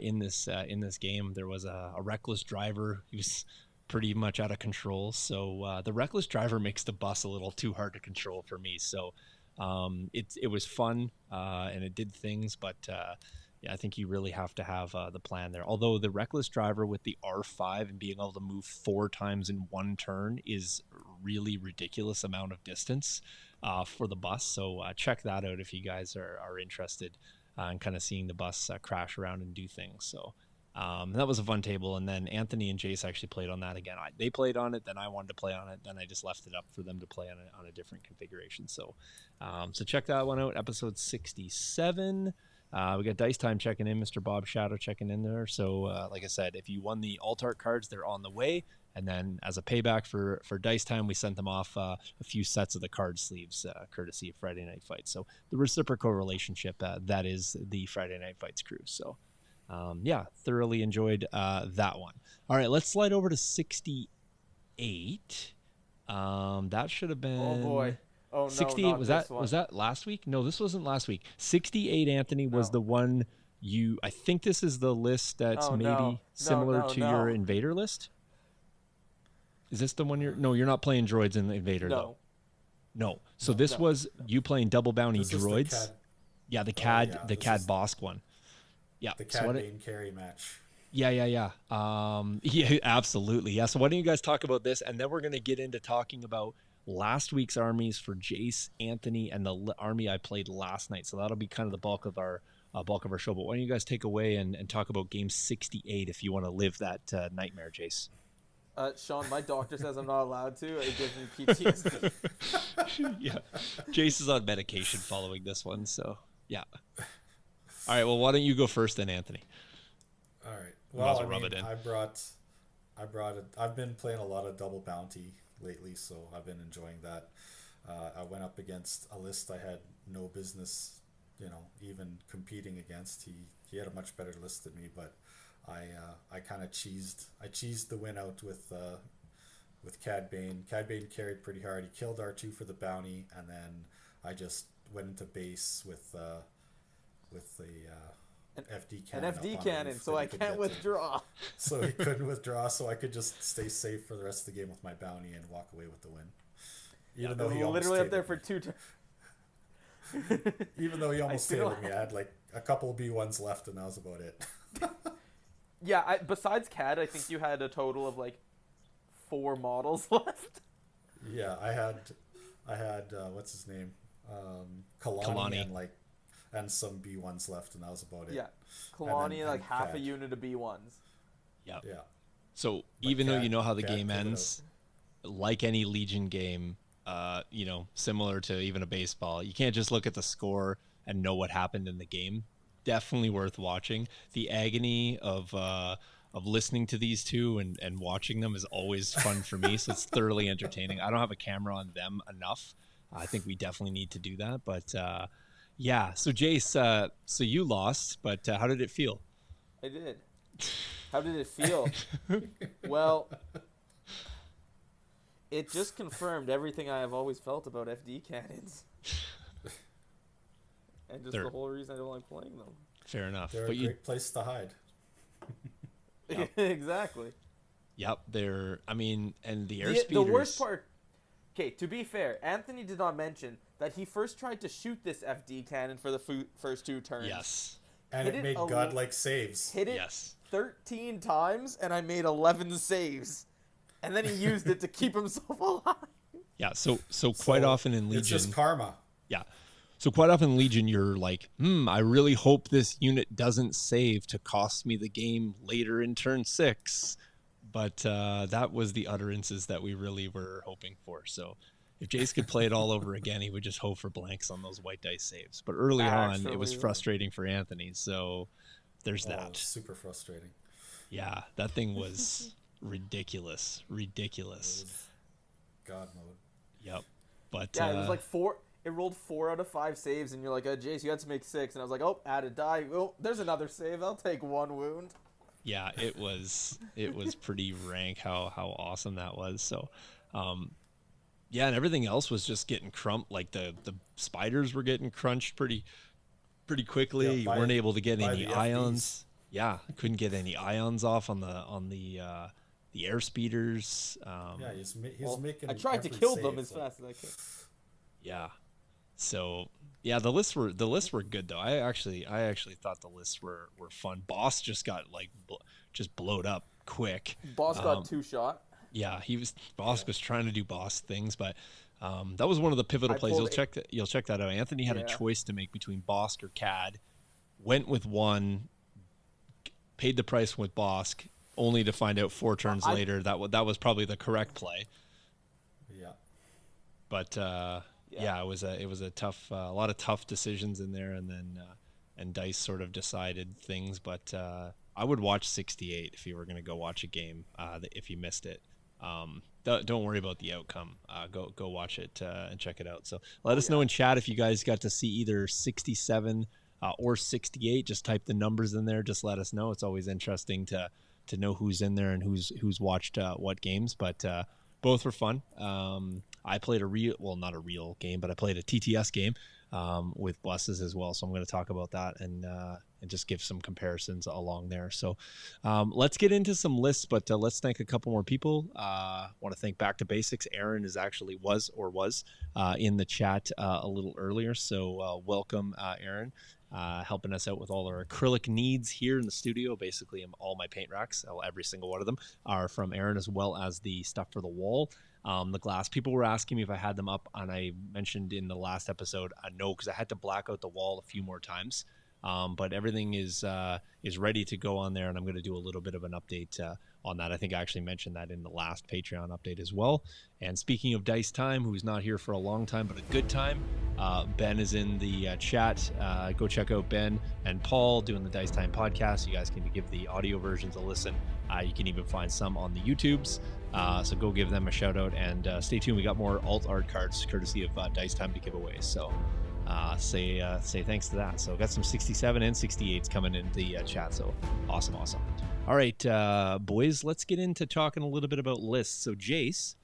in this game. There was a reckless driver who was pretty much out of control. So the reckless driver makes the bus a little too hard to control for me. So it was fun and it did things, but I think you really have to have the plan there. Although the reckless driver with the R5 and being able to move 4 times in one turn is really ridiculous amount of distance for the bus. So check that out if you guys are interested in kind of seeing the bus crash around and do things. So that was a fun table. And then Anthony and Jace actually played on that again. They played on it, then I wanted to play on it, then I just left it up for them to play on a different configuration. So so check that one out, episode 67. We got Dice Time checking in, Mr. Bob Shadow checking in there. So like I said, if you won the alt art cards, they're on the way. And then as a payback for Dice Time, we sent them off a few sets of the card sleeves, courtesy of Friday Night Fights. So the reciprocal relationship, that is the Friday Night Fights crew. So yeah, thoroughly enjoyed that one. All right, let's slide over to 68. That should have been... Oh, boy. Oh, no, 68, was that last week? No, this wasn't last week. 68, Anthony, was the one I think this is the list that's similar to your Invader list. Is this the one you're not playing droids in the Invader though? No. So this was you playing double bounty droids. The Cad Bosk one. Yeah. The Cad Bane carry match. Yeah. Yeah, absolutely. Yeah. So why don't you guys talk about this, and then we're going to get into talking about last week's armies for Jace, Anthony, and the army I played last night. So that'll be kind of the bulk of our show. But why don't you guys take away and talk about game 68 if you want to live that nightmare, Jace? Shawn, my doctor says I'm not allowed to. It gives me PTSD. Yeah, Jace is on medication following this one, so yeah. All right, well, why don't you go first then, Anthony? All right. Well, I've been playing a lot of double bounty lately, so I've been enjoying that. I went up against a list I had no business, even competing against. He had a much better list than me, but I kind of cheesed the win out with Cad Bane. Cad Bane carried pretty hard. He killed R2 for the bounty, and then I just went into base with the FD cannon. An FD cannon, so I can't withdraw. So he couldn't withdraw, so I could just stay safe for the rest of the game with my bounty and walk away with the win. Even though he literally up there for 2 turns. Even though he almost tabled me, I had like a couple B1s left, and that was about it. Yeah, besides Cad, I think you had a total of like 4 models left. Yeah, I had what's his name, Kalani, and some B1s left, and that was about it. Yeah, Kalani and like half a unit of B1s. Yeah. So even though you know how the game ends, like any Legion game, similar to even a baseball, you can't just look at the score and know what happened in the game. Definitely worth watching. The agony of listening to these two and watching them is always fun for me, so it's thoroughly entertaining. I don't have a camera on them enough. I think we definitely need to do that, but yeah. So Jace, so you lost, but how did it feel? I did. How did it feel? Well, it just confirmed everything I have always felt about FD cannons. And just the whole reason I don't like playing them. Fair enough. They're a great place to hide. Yep. Exactly. Yep. And the airspeeders. The worst part, okay, to be fair, Anthony did not mention that he first tried to shoot this FD cannon for the first 2 turns. Yes. And it made godlike saves. Hit it 13 times, and I made 11 saves. And then he used it to keep himself alive. Yeah, so quite often in Legion... It's just karma. Yeah. So quite often in Legion, you're like, I really hope this unit doesn't save to cost me the game later in turn 6. But that was the utterances that we really were hoping for. So if Jace could play it all over again, he would just hope for blanks on those white dice saves. But early on, it was frustrating for Anthony. So there's that. Super frustrating. Yeah, that thing was ridiculous. It was God mode. Yep. But yeah, it was like 4. It rolled 4 out of 5 saves, and you're like, Jace, you had to make 6. And I was like, add a die. Oh, there's another save. I'll take 1 wound. Yeah, it was pretty rank how awesome that was. So, yeah, and everything else was just getting crumped. Like the spiders were getting crunched pretty quickly. You weren't able to get any ions. Yeah, couldn't get any ions off on the air speeders. Yeah, he's making. I tried to kill them as fast as I could. Yeah. So yeah, the lists were good though. I actually thought the lists were fun. Boss just got just blowed up quick. Boss got 2-shot. Yeah, Boss was trying to do boss things, but that was one of the pivotal plays. You'll check that out. Anthony had a choice to make between Bosk or Cad. Went with one, paid the price with Bosk, only to find out 4 turns later that was probably the correct play. Yeah. But it was a tough, a lot of tough decisions in there, and then and Dice sort of decided things. But I would watch 68 if you were going to go watch a game if you missed it. Don't worry about the outcome. Go watch it and check it out. So let us know in chat if you guys got to see either 67 or 68. Just type the numbers in there. Just let us know. It's always interesting to know who's in there and who's watched what games. But both were fun. I played not a real game, but I played a TTS game with buses as well. So I'm going to talk about that and just give some comparisons along there. So let's get into some lists, but let's thank a couple more people. I want to thank Back to Basics. Aaron was in the chat a little earlier. So welcome, Aaron. Helping us out with all our acrylic needs here in the studio. Basically, all my paint racks, every single one of them, are from Aaron, as well as the stuff for the wall. The glass, people were asking me if I had them up, and I mentioned in the last episode, no, because I had to black out the wall a few more times. But everything is ready to go on there, and I'm going to do a little bit of an update on that. I think I actually mentioned that in the last Patreon update as well. And speaking of Dice Time, who's not here for a long time, but a good time, Ben is in the chat. Go check out Ben and Paul doing the Dice Time podcast. You guys can give the audio versions a listen. You can even find some on the YouTubes. So go give them a shout out, and stay tuned. We got more alt art cards courtesy of Dice Time to give away. So say thanks to that. So got some 67 and 68s coming in the chat. So awesome. All right, boys, let's get into talking a little bit about lists. So Jace,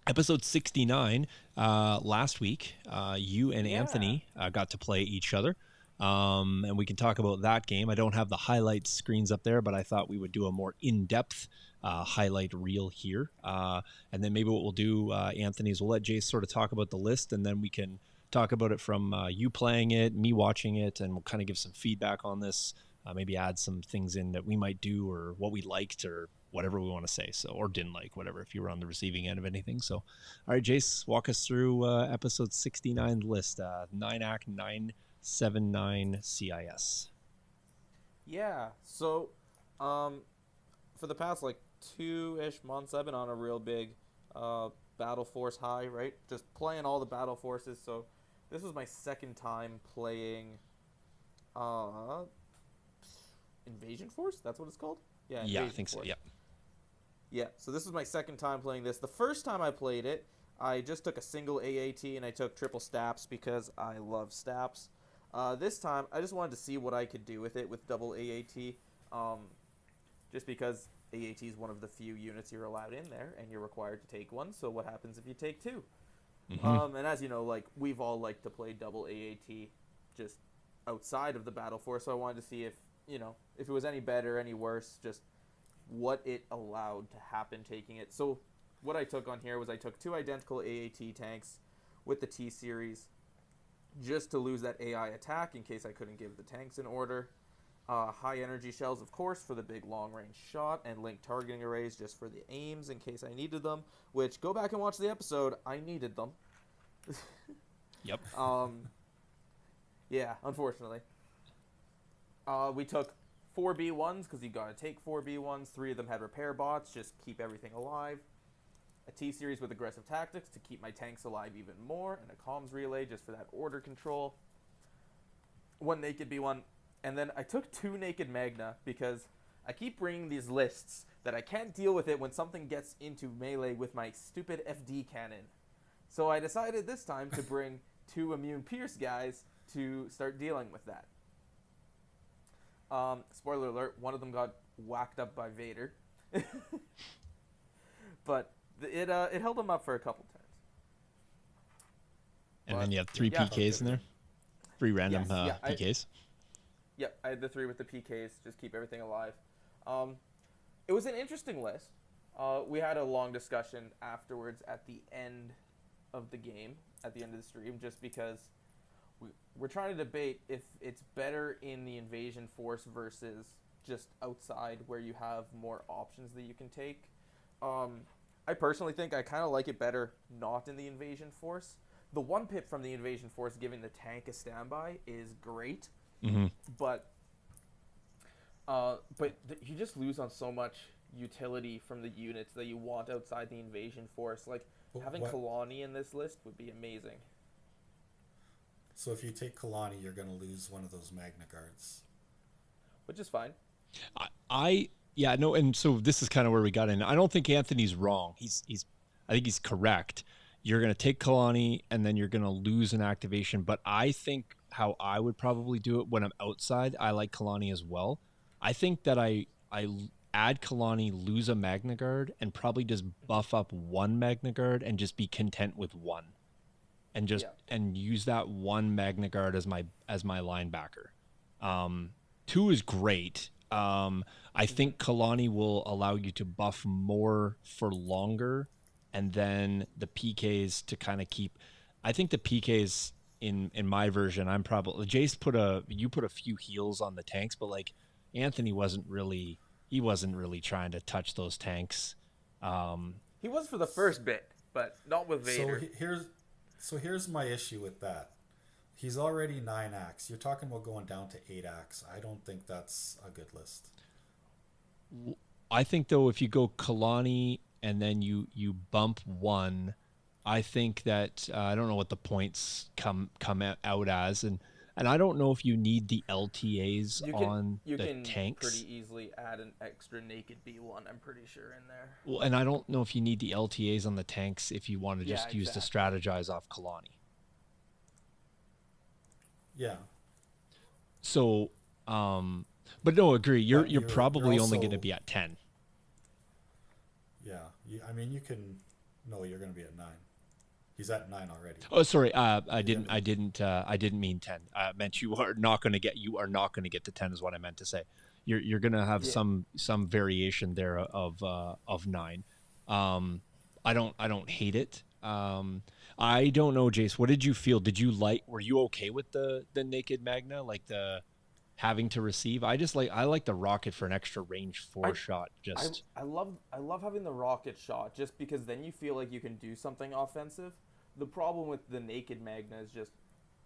episode 69 last week, you and Anthony got to play each other. And we can talk about that game. I don't have the highlight screens up there, but I thought we would do a more in-depth highlight reel here. And then maybe what we'll do, Anthony, is we'll let Jace sort of talk about the list, and then we can talk about it from you playing it, me watching it, and we'll kind of give some feedback on this. Maybe add some things in that we might do, or what we liked, or whatever we want to say. So, or didn't like, whatever, if you were on the receiving end of anything. So, all right, Jace, walk us through episode 69 list, 9-act 979 CIS. Yeah, so for the past like 2-ish months, I've been on a real big Battle Force high, right? Just playing all the Battle Forces. So this was my second time playing Invasion Force? That's what it's called? Yeah, I think Force. so, yeah. Yeah, so this was my second time playing this. The first time I played it, I just took a single AAT and I took triple Staps because I love Staps. This time, I just wanted to see what I could do with it with double AAT, just because AAT is one of the few units you're allowed in there, and you're required to take one, so what happens if you take two? Mm-hmm. And as you know, like, we've all liked to play double AAT just outside of the Battle Force, so I wanted to see if it was any better, any worse, just what it allowed to happen taking it. So what I took on here was I took 2 identical AAT tanks with the T-Series, just to lose that AI attack in case I couldn't give the tanks in order. High energy shells, of course, for the big long-range shot, and linked targeting arrays just for the aims in case I needed them, which, go back and watch the episode, I needed them. Yep. Yeah, unfortunately. We took 4 B1s, because you gotta take 4 B1s. 3 of them had repair bots, just keep everything alive. A T-Series with aggressive tactics to keep my tanks alive even more, and a comms relay just for that order control. 1 naked B1, and then I took 2 naked Magna because I keep bringing these lists that I can't deal with it when something gets into melee with my stupid FD cannon. So I decided this time to bring 2 immune pierce guys to start dealing with that. Spoiler alert, one of them got whacked up by Vader. But it held him up for a couple turns. And then you have 3 PKs in there? 3 random PKs? Yep, I had the 3 with the PKs, just keep everything alive. It was an interesting list. We had a long discussion afterwards at the end of the game, at the end of the stream, just because we're trying to debate if it's better in the Invasion Force versus just outside where you have more options that you can take. I personally think I kind of like it better not in the Invasion Force. The 1 pip from the Invasion Force giving the tank a standby is great, but you just lose on so much utility from the units that you want outside the Invasion Force. Like, having Kalani in this list would be amazing. So if you take Kalani, you're going to lose one of those Magna Guards. Which is fine. I Yeah, no, and so this is kind of where we got in. I don't think Anthony's wrong. I think he's correct. You're going to take Kalani and then you're going to lose an activation. But I think how I would probably do it when I'm outside, I like Kalani as well. I think that I add Kalani, lose a Magna Guard, and probably just buff up one Magna Guard and just be content with one, and just and use that one Magna Guard as my linebacker. Two is great. I think Kalani will allow you to buff more for longer, and then the PKs to kind of keep. I think the PKs in my version, I'm probably Jace put a few heals on the tanks, but like Anthony wasn't really trying to touch those tanks. He was for the first bit, but not with Vader. So here's my issue with that. He's already 9 acts. You're talking about going down to 8 acts. I don't think that's a good list. I think though, if you go Kalani and then you bump one, I think that I don't know what the points come out as, and I don't know if you need the LTAs on the tanks. You can pretty easily add an extra naked B1, I'm pretty sure, in there. Well, and I don't know if you need the LTAs on the tanks if you want to just use to strategize off Kalani. Yeah. So, but no, agree. You're probably only going to be at 10. Yeah. I mean, you can. No, you're going to be at 9. He's at 9 already. Oh, sorry. I didn't mean 10. I meant you are not going to get to 10 is what I meant to say. You're going to have some variation there of 9. I don't hate it. I don't know, Jace. What did you feel? Were you okay with the naked Magna, like the having to receive? I like the rocket for an extra range 4 shot. I love having the rocket shot just because then you feel like you can do something offensive. The problem with the naked Magna is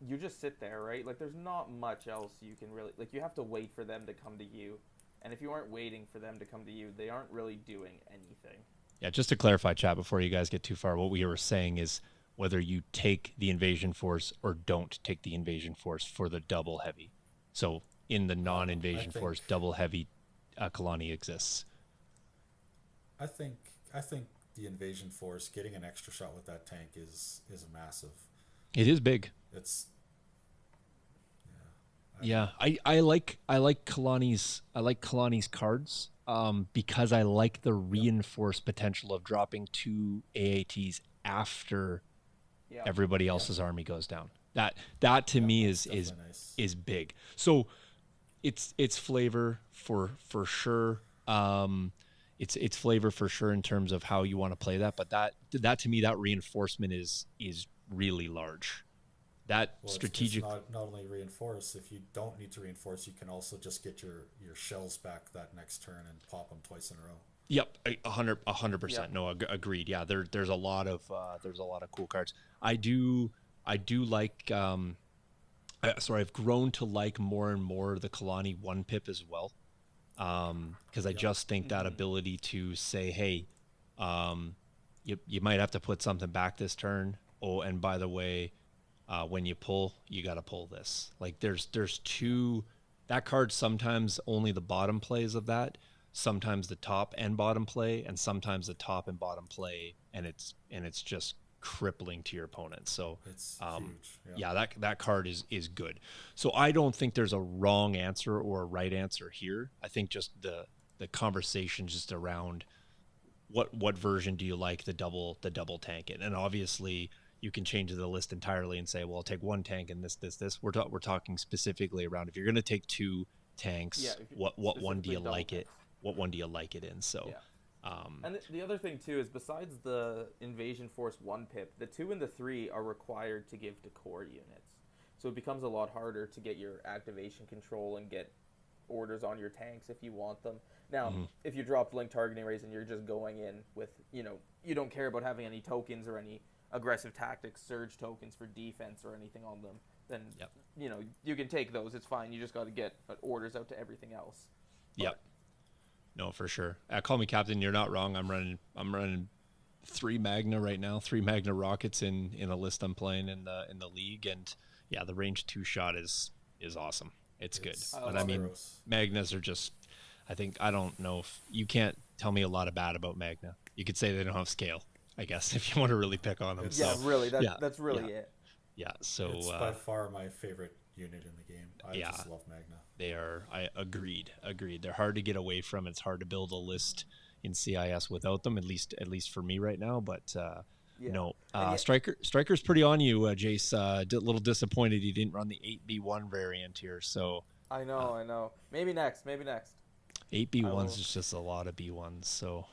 you just sit there, right? Like there's not much else you can really, like you have to wait for them to come to you. And if you aren't waiting for them to come to you, they aren't really doing anything. Yeah, just to clarify, chat, before you guys get too far, what we were saying is whether you take the invasion force or don't take the invasion force for the double heavy. So in the non-invasion force, double heavy Kalani exists. I think the invasion force getting an extra shot with that tank is a massive. It is big. It's I like Kalani's cards because I like the reinforced potential of dropping 2 AATs after everybody else's army goes down. That to me is nice. Is big. So it's flavor for sure. It's flavor for sure in terms of how you want to play that, but that to me, that reinforcement is really large. Strategic. It's not only reinforce. If you don't need to reinforce, you can also just get your shells back that next turn and pop them twice in a row. Yep, 100%. Yep. No, agreed. Yeah, there's a lot of cool cards. I do like. I've grown to like more and more the Kalani 1-pip as well, because I just think that ability to say, hey, you might have to put something back this turn. Oh, and by the way, when you pull, you got to pull this. Like there's 2. That card sometimes only the bottom plays of that. Sometimes the top and bottom play, and sometimes the top and bottom play, and it's just crippling to your opponent. So it's huge. That card is good. So I don't think there's a wrong answer or a right answer here. I think just the conversation just around what version do you like the double tank in, and obviously you can change the list entirely and say, well, I'll take 1 tank and this. We're talking specifically around if you're going to take 2 tanks, what one do you like it? What one do you like it in? So. And the other thing too is besides the invasion force 1-pip, the 2 and the 3 are required to give to core units, so it becomes a lot harder to get your activation control and get orders on your tanks if you want them. Now, if you drop link targeting rays and you're just going in with, you don't care about having any tokens or any aggressive tactics, surge tokens for defense or anything on them, then you can take those. It's fine. You just got to get orders out to everything else. Yep. No, for sure. Call me captain. You're not wrong. I'm running 3 Magna right now. 3 Magna rockets in a list I'm playing in the league, and yeah, the range 2 shot is awesome. It's good. But I mean, Magnas are just. I don't know if you can't tell me a lot of bad about Magna. You could say they don't have scale, I guess, if you want to really pick on them. It's, Yeah, So really. yeah, That's really yeah, it. yeah. So it's by far my favorite unit in the game. I yeah, just love Magna. they are. I agreed. They're hard to get away from. It's hard to build a list in CIS without them. At least for me right now. But Yeah. no, And yet, Striker's pretty on you, Jace. A little disappointed he didn't run the 8B1 variant here. So I know. Maybe next. 8B1s is just a lot of B1s. So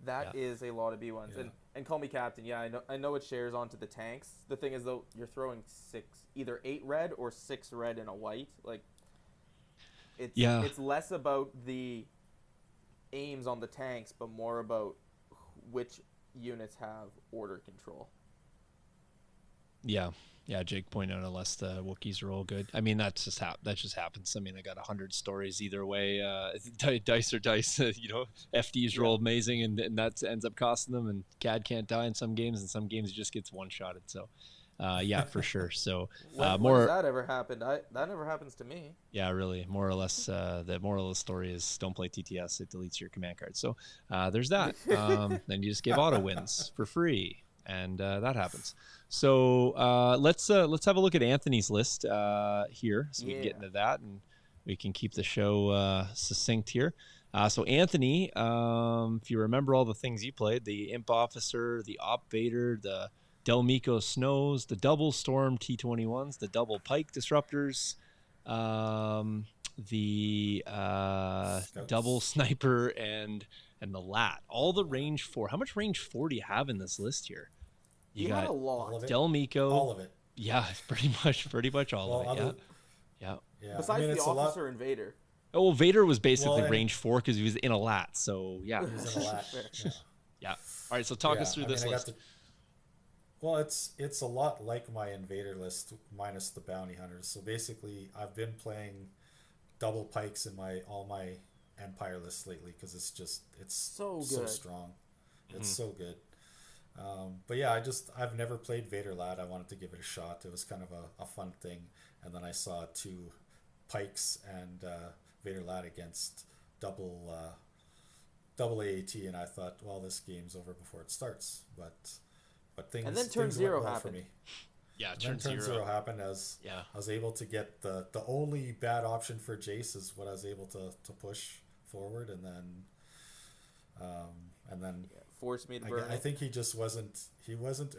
That is a lot of B1s. Yeah. And call me captain. Yeah, I know it shares onto the tanks. The thing is, though, you're throwing either 8 red or 6 red and a white. Like, it's less about the aims on the tanks, but more about which units have order control. yeah. Jake pointed out unless the Wookiees are all good. I mean, that just happens. I mean, I got 100 stories either way. Dice or dice. FDs roll amazing, and that ends up costing them. And CAD can't die in some games, and some games he just gets one shotted. So, for sure. So, When has that ever happened? That never happens to me. Yeah, really. More or less, the moral of the story is don't play TTS. It deletes your command card. So, there's that. Then you just give auto wins for free. And that happens. So let's have a look at Anthony's list here, so we can get into that, and we can keep the show succinct here. So Anthony, if you remember all the things you played, the Imp Officer, the Op Vader, the Del Mico Snows, the Double Storm T21s, the Double Pike Disruptors, the Double Sniper, and the Lat. All the range 4. How much range 4 do you have in this list here? You got a lot. Del Mico. All of it. Yeah, pretty much all of it. Yeah. Besides the Officer and Vader. Oh, well, Vader was basically range 4 because he was in a Lat. So, yeah. He was in a Lat. Yeah. All right, so talk us through this list. Well, it's a lot like my Invader list minus the Bounty Hunters. So basically, I've been playing double pikes in all my Empire lists lately because it's so strong. It's so good. But yeah, I've never played Vader Lat. I wanted to give it a shot. It was kind of a fun thing. And then I saw 2 pikes and Vader Lat against double AAT, and I thought, well, this game's over before it starts. But things, and then turn things zero went well happened. for me. Yeah, turn zero happened as I was able to get the only bad option for Jace is what I was able to push forward, and then forced me to burn. I think he just wasn't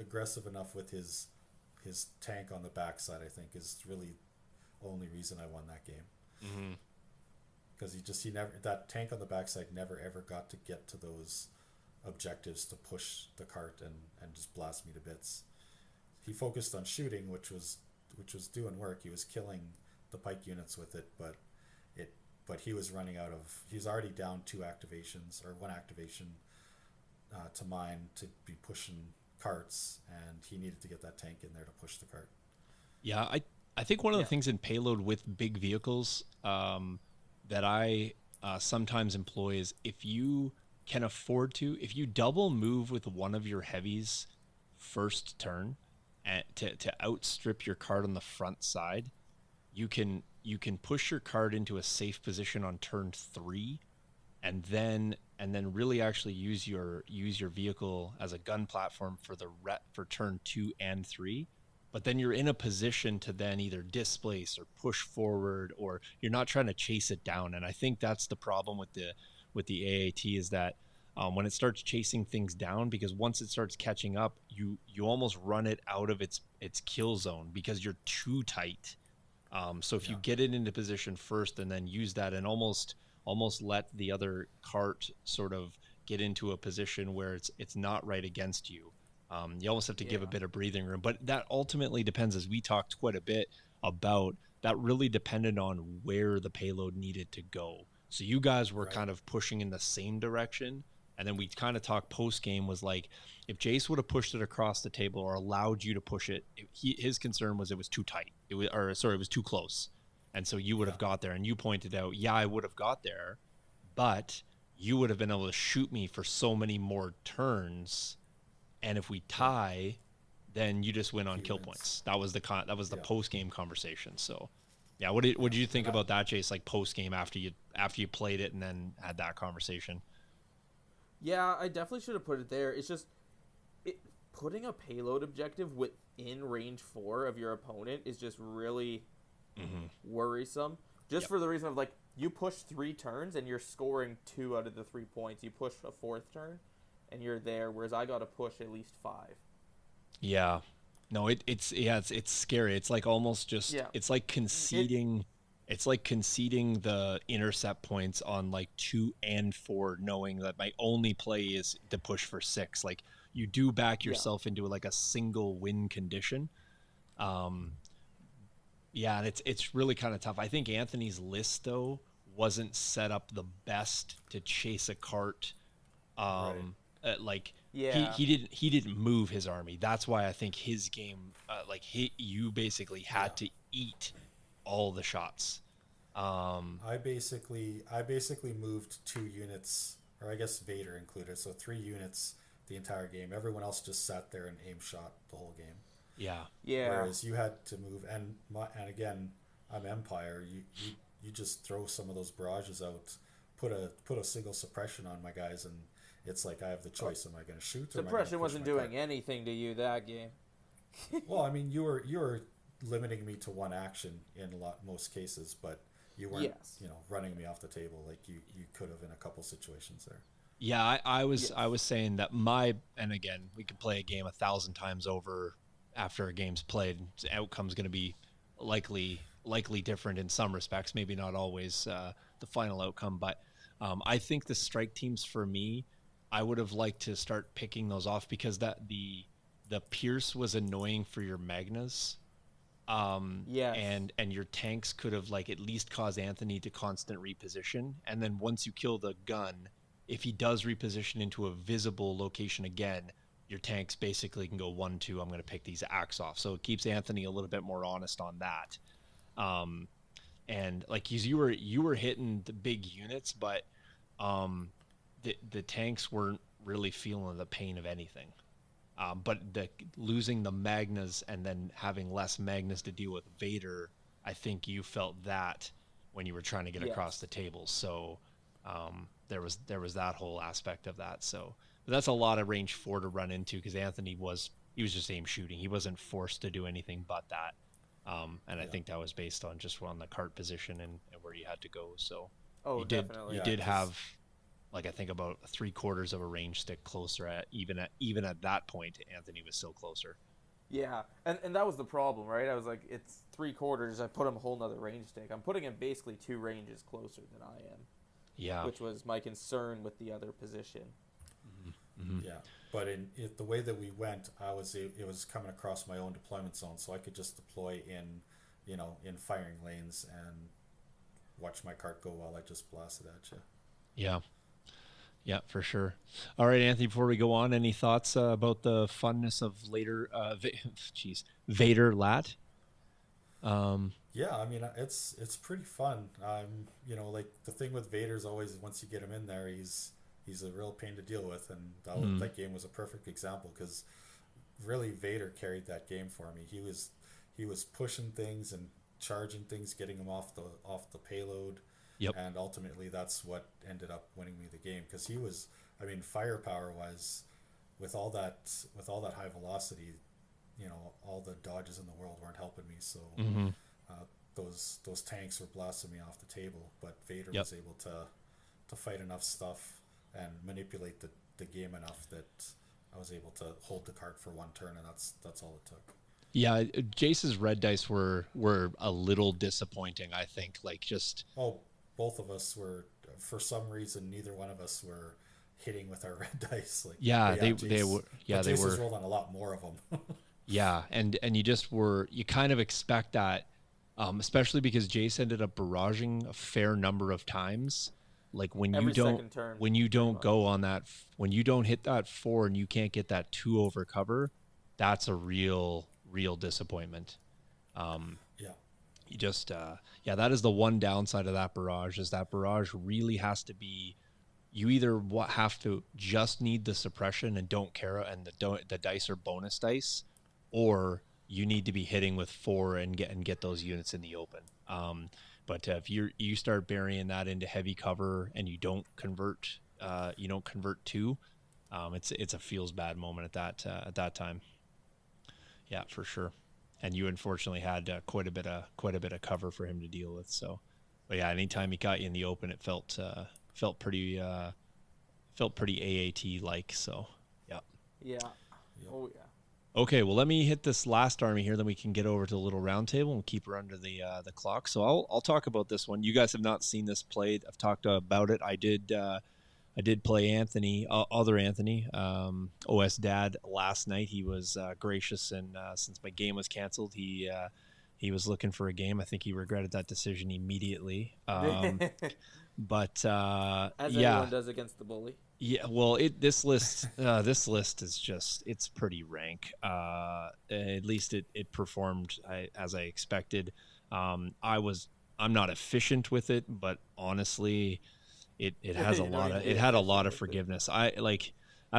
aggressive enough with his tank on the backside. I think is really only reason I won that game. Because he never, that tank on the backside never ever got to get to those objectives to push the cart and just blast me to bits. He focused on shooting, which was doing work. He was killing the pike units with it, but he was running out of. He's already down 2 activations or 1 activation to mine to be pushing carts, and he needed to get that tank in there to push the cart. Yeah, I think one of the things in payload with big vehicles that I sometimes employ is if you can afford to, if you double move with one of your heavies first turn and to outstrip your card on the front side, you can push your card into a safe position on turn 3 and then really actually use your vehicle as a gun platform for turn 2 and 3. But then you're in a position to then either displace or push forward, or you're not trying to chase it down. And I think that's the problem with the AAT is that when it starts chasing things down, because once it starts catching up, you almost run it out of its kill zone because you're too tight. So if you get it into position first and then use that and almost let the other cart sort of get into a position where it's not right against you. You almost have to give a bit of breathing room, but that ultimately depends, as we talked quite a bit about, that really depended on where the payload needed to go. So you guys were kind of pushing in the same direction, and then we kind of talked post game was like, if Jace would have pushed it across the table or allowed you to push it, his concern was it was too tight. It was too close, and so you would have got there. And you pointed out, I would have got there, but you would have been able to shoot me for so many more turns. And if we tie, then you just win on kill points. That was the post game conversation. So, Yeah. What did you think about that, Jace? Like post game after you played it and then had that conversation. Yeah, I definitely should have put it there. It's just putting a payload objective within range 4 of your opponent is just really worrisome. Just for the reason of, like, you push 3 turns and you're scoring 2 out of the 3 points. You push a 4th turn and you're there, whereas I got to push at least 5. Yeah. No, it's scary. It's like almost just it's like conceding the intercept points on like 2 and 4, knowing that my only play is to push for 6. Like, you do back yourself into like a single win condition. Yeah, and it's really kind of tough. I think Anthony's list though wasn't set up the best to chase a cart. He didn't move his army. That's why I think his game, you basically had to eat all the shots. I basically moved 2 units, or I guess Vader included, so 3 units the entire game. Everyone else just sat there and aim shot the whole game. Yeah. Whereas you had to move, and again, I'm Empire. You just throw some of those barrages out, put a single suppression on my guys, and it's like I have the choice. Am I going to shoot? Or Suppression wasn't doing anything to you that game. Well, I mean, you were limiting me to 1 action in most cases, but you weren't running me off the table like you could have in a couple situations there. Yeah, I was saying that and again, we could play a game 1,000 times over after a game's played. The outcome's going to be likely different in some respects, maybe not always the final outcome, but I think the strike teams for me, I would have liked to start picking those off, because that the Pierce was annoying for your Magnas. And your tanks could have like at least caused Anthony to constant reposition, and then once you kill the gun, if he does reposition into a visible location again, your tanks basically can go 1-2. I'm going to pick these axe off, so it keeps Anthony a little bit more honest on that. And like you were hitting the big units, but the tanks weren't really feeling the pain of anything. But losing the Magnas and then having less Magnas to deal with Vader, I think you felt that when you were trying to get across the table. So there was that whole aspect of that. So but that's a lot of range 4 to run into, because Anthony was just aim shooting. He wasn't forced to do anything but that. I think that was based on just on the cart position and where you had to go. So definitely. You did have, like, I think about 3/4 of a range stick closer even at that point. Anthony was still closer. Yeah, and that was the problem, right? I was like, it's 3/4. I put him a whole nother range stick. I'm putting him basically 2 ranges closer than I am. Yeah, which was my concern with the other position. Mm-hmm. Yeah, but the way that we went, it was coming across my own deployment zone, so I could just deploy in firing lanes and watch my cart go while I just blasted at you. Yeah, for sure. All right, Anthony, before we go on, any thoughts about the funness of Vader Lat? Yeah, I mean, it's pretty fun. Like the thing with Vader is always, once you get him in there, he's a real pain to deal with, and that game was a perfect example, because really Vader carried that game for me. He was pushing things and charging things, getting them off the payload. Yep. And ultimately that's what ended up winning me the game, because he was, I mean, firepower wise, with all that high velocity, all the dodges in the world weren't helping me. So those tanks were blasting me off the table, but Vader was able to fight enough stuff and manipulate the game enough that I was able to hold the cart for 1 turn, and that's all it took. Yeah, Jace's red dice were a little disappointing, I think. Like, just both of us were, for some reason, neither one of us were hitting with our red dice. Like, they were. Yeah, Jace was rolling a lot more of them. Yeah, and you kind of expect that, especially because Jace ended up barraging a fair number of times. Like when you don't go on that, when you don't hit that 4 and you can't get that 2 over cover, that's a real disappointment. You just that is the one downside of that barrage, is that barrage really has to be, you either have to just need the suppression and don't care, and the dice are bonus dice, or you need to be hitting with 4 and get those units in the open. But if you start burying that into heavy cover and you don't convert 2, it's a feels bad moment at that time. Yeah, for sure. And you unfortunately had quite a bit of cover for him to deal with. So, but yeah, anytime he got you in the open, it felt pretty AAT like. So, yeah. Yeah. Oh yeah. Okay, well, let me hit this last army here, then we can get over to the little round table and keep her under the clock. So I'll talk about this one. You guys have not seen this played. I've talked about it. I did play Anthony, other Anthony, OS Dad last night. He was gracious, and since my game was canceled, he was looking for a game. I think he regretted that decision immediately. But as everyone does against the bully. Yeah, well, this list is just, it's pretty rank. At least it performed as I expected. I'm not efficient with it, but honestly, it has had a lot of forgiveness. I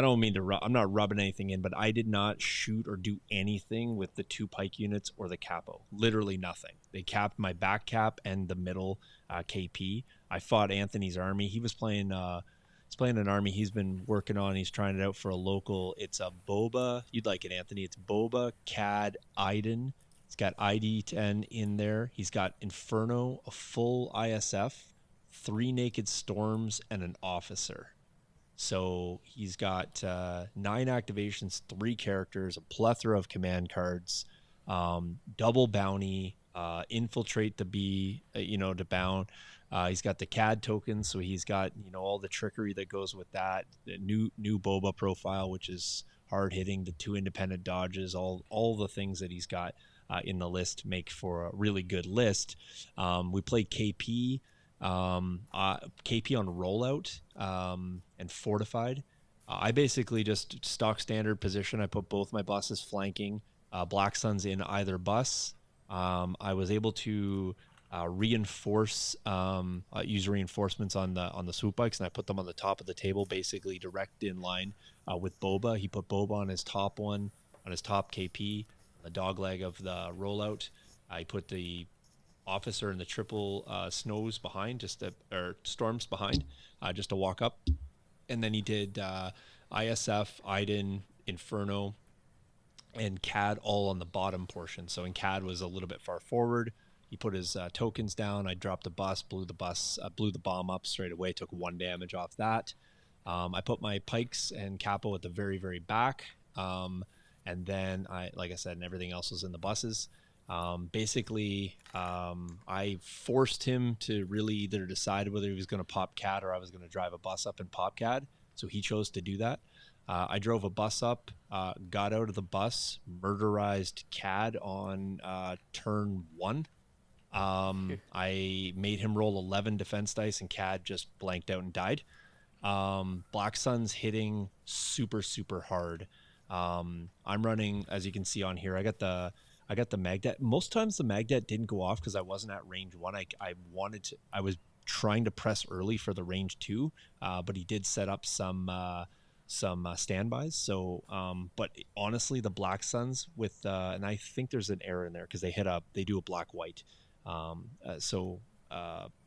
don't mean to I'm not rubbing anything in, but I did not shoot or do anything with the 2 pike units or the capo. Literally nothing. They capped my back cap and the middle KP. I fought Anthony's army. He was playing he's playing an army he's been working on. He's trying it out for a local. It's a Boba. You'd like it, Anthony. It's Boba, Cad, Iden. He's got ID10 in there. He's got Inferno, a full ISF, 3 Naked Storms, and an officer. So he's got 9 activations, 3 characters, a plethora of command cards, double bounty, infiltrate to be, to bound. He's got the CAD tokens, so he's got all the trickery that goes with that. The new Boba profile, which is hard hitting. The 2 independent dodges, all the things that he's got in the list make for a really good list. We played KP. KP on rollout and fortified. I basically just stock standard position. I put both my buses flanking. Black Sun's in either bus. I was able to reinforce, use reinforcements on the swoop bikes, and I put them on the top of the table, basically direct in line with Boba. He put Boba on his top one, on his top KP, the dog leg of the rollout. I put the officer and the triple snows behind, or storms behind, just to walk up. And then he did ISF, Iden, Inferno, and CAD all on the bottom portion. So in CAD was a little bit far forward. He put his tokens down. I dropped the bus, blew the bomb up straight away, took 1 damage off that. I put my pikes and capo at the very, very back. And then like I said, and everything else was in the buses. Basically, I forced him to really either decide whether he was going to pop CAD or I was going to drive a bus up and pop CAD. So he chose to do that. I drove a bus up, got out of the bus, murderized CAD on turn 1. I made him roll 11 defense dice, and CAD just blanked out and died. Black Sun's hitting super, super hard. I'm running, as you can see on here, I got the Magdet. Most times the Magdet didn't go off because I wasn't at range 1. I was trying to press early for the range 2, but he did set up some standbys. So, but honestly, the Black Suns with, and I think there's an error in there because they do a black-white.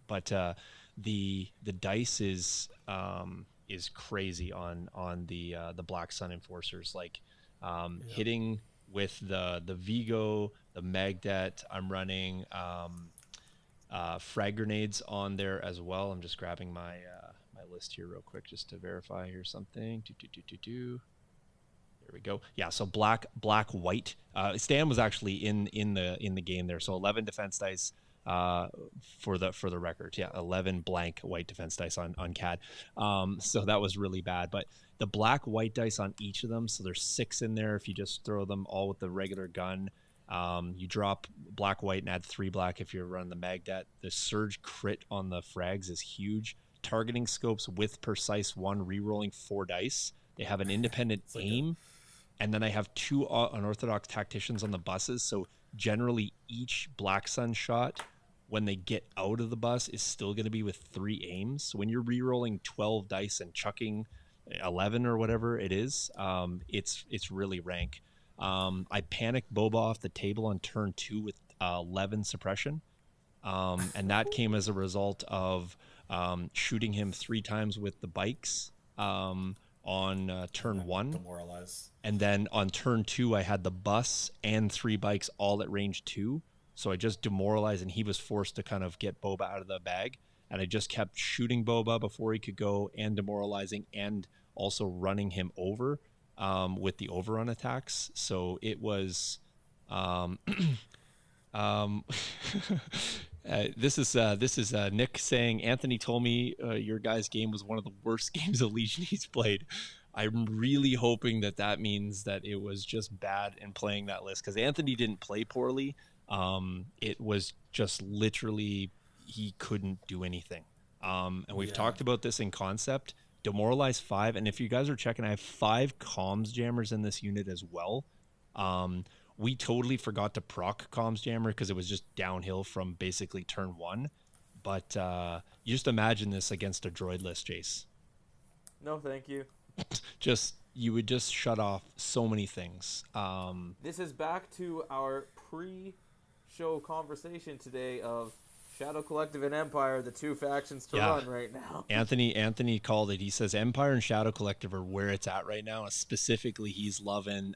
But the dice is crazy on the Black Sun enforcers, like hitting with the Vigo, the Magdet. I'm running frag grenades on there as well. I'm just grabbing my my list here real quick just to verify here something. There we go. Yeah, so black, white. Stan was actually in the game there. So 11 defense dice for the record. Yeah, 11 blank white defense dice on CAD. So that was really bad. But the black white dice on each of them, so there's 6 in there if you just throw them all with the regular gun. You drop black white and add 3 black if you're running the Magdet. The surge crit on the frags is huge. Targeting scopes with precise 1, re-rolling 4 dice. They have an independent aim. And then I have 2 unorthodox tacticians on the buses. So generally each Black Sun shot, when they get out of the bus, is still going to be with 3 aims. So when you're re-rolling 12 dice and chucking 11 or whatever it is, it's really rank. I panicked Boba off the table on turn 2 with 11 suppression. And that came as a result of shooting him 3 times with the bikes on turn 1. Demoralize. And then on turn 2, I had the bus and 3 bikes all at range 2. So I just demoralized, and he was forced to kind of get Boba out of the bag. And I just kept shooting Boba before he could go, and demoralizing, and also running him over with the overrun attacks. So it was... this is Nick saying, Anthony told me your guys' game was one of the worst games of Legion he's played. I'm really hoping that means that it was just bad in playing that list, because Anthony didn't play poorly. It was just literally he couldn't do anything. And we've talked about this in concept. Demoralize 5, and if you guys are checking, I have 5 comms jammers in this unit as well. We totally forgot to proc comms jammer because it was just downhill from basically turn 1. But you just imagine this against a droid list, Jace. No, thank you. You would just shut off so many things. This is back to our pre-show conversation today of Shadow Collective and Empire, the 2 factions to run right now. Anthony called it. He says Empire and Shadow Collective are where it's at right now. Specifically, he's loving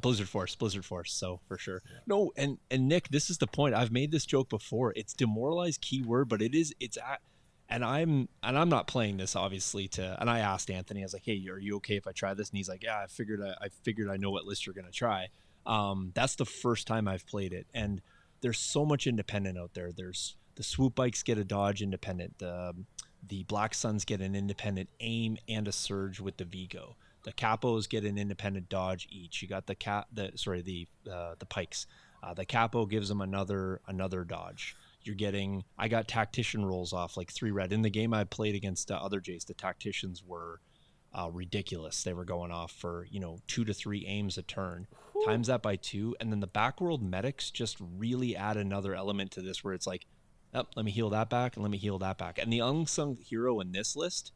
Blizzard Force. So for sure. No, and Nick, this is the point. I've made this joke before. It's demoralized keyword, but and I'm not playing this obviously and I asked Anthony, I was like, hey, are you okay if I try this? And he's like, yeah, I figured I know what list you're going to try. That's the first time I've played it. And there's so much independent out there. There's the swoop bikes get a dodge independent. The Black Suns get an independent aim and a surge with the Vigo. The Capos get an independent dodge each. You got the Pikes. The Capo gives them another dodge. I got tactician rolls off like 3 red. In the game I played against other Jace, the tacticians were ridiculous. They were going off for 2 to 3 aims a turn. Times that by 2, and then the backworld medics just really add another element to this, where it's like, let me heal that back, and let me heal that back. And the unsung hero in this list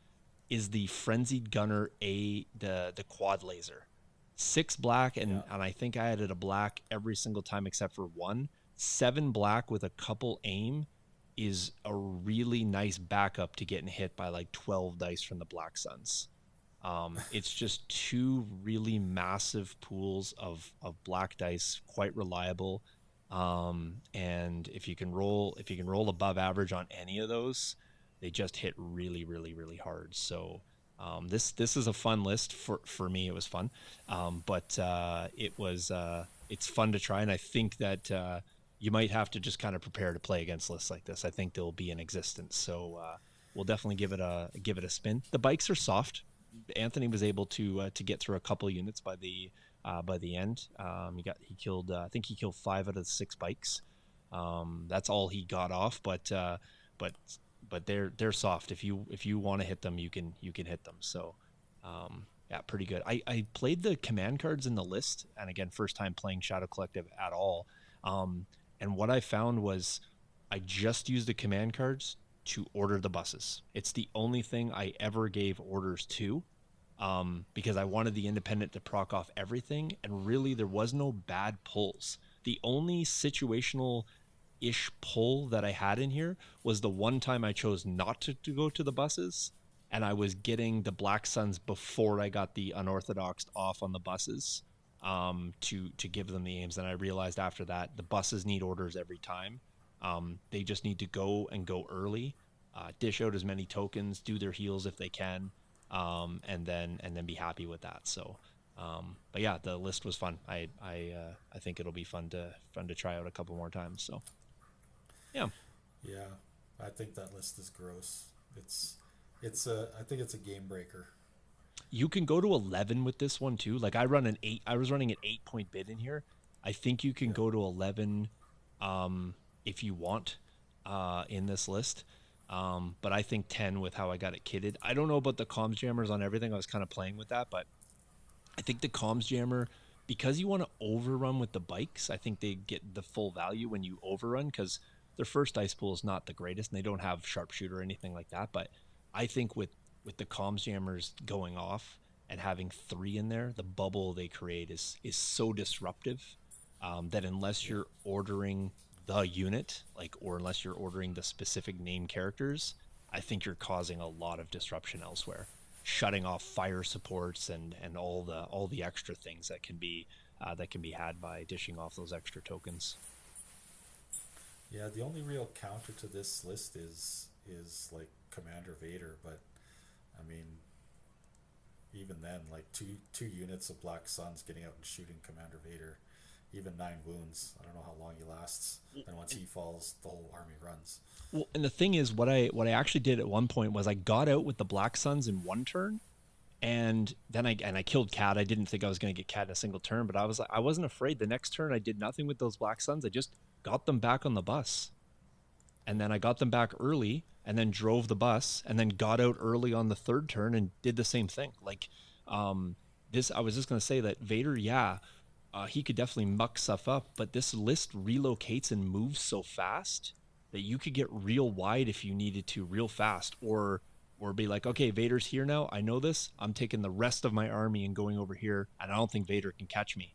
is the Frenzied Gunner the quad laser. 6 black, and I think I added a black every single time except for 1. 7 black with a couple aim is a really nice backup to getting hit by like 12 dice from the Black Suns. It's just 2 really massive pools of black dice, quite reliable. And if you can roll above average on any of those, they just hit really, really, really hard. So this is a fun list for me. It was fun, but it's fun to try, and I think that you might have to just kind of prepare to play against lists like this. I think they'll be in existence, so we'll definitely give it a spin. The bikes are soft. Anthony was able to get through a couple of units by the end. He killed I think he killed 5 out of the 6 bikes. That's all he got off, but they're soft. If you want to hit them, you can hit them. So pretty good. I played the command cards in the list, and again, first time playing Shadow Collective at all. And what I found was I just used the command cards to order the buses. It's the only thing I ever gave orders to, because I wanted the independent to proc off everything, and really there was no bad pulls. The only situational-ish pull that I had in here was the one time I chose not to go to the buses, and I was getting the Black Suns before I got the Unorthodox off on the buses to give them the aims. And I realized after that the buses need orders every time. They just need to go early, dish out as many tokens, do their heals if they can, and then be happy with that. So, but yeah, the list was fun. I think it'll be fun to try out a couple more times. So, yeah. I think that list is gross. I think it's a game breaker. You can go to 11 with this one too. Like I was running an 8-point bid in here. I think you can go to 11 if you want in this list. But I think 10 with how I got it kitted. I don't know about the comms jammers on everything. I was kind of playing with that, but I think the comms jammer, because you want to overrun with the bikes, I think they get the full value when you overrun, because their first dice pool is not the greatest and they don't have sharpshooter or anything like that. But I think with with the comms jammers going off and having 3 in there, the bubble they create is so disruptive that unless you're ordering the unit, like, or unless you're ordering the specific name characters, I think you're causing a lot of disruption elsewhere, shutting off fire supports and all the extra things that can be had by dishing off those extra tokens. Yeah, the only real counter to this list is like Commander Vader, but I mean, even then, like two units of Black Suns getting out and shooting Commander Vader, even 9 wounds. I don't know how long he lasts. And once he falls, the whole army runs. Well, and the thing is, what I actually did at one point was I got out with the Black Suns in 1 turn, and then I killed Cat. I didn't think I was going to get Cat in a single turn, but I wasn't afraid. The next turn, I did nothing with those Black Suns. I just got them back on the bus, and then I got them back early, and then drove the bus, and then got out early on the 3rd turn and did the same thing. Like, this, I was just going to say that Vader, he could definitely muck stuff up, but this list relocates and moves so fast that you could get real wide if you needed to real fast, or be like, okay, Vader's here now. I know this. I'm taking the rest of my army and going over here, and I don't think Vader can catch me.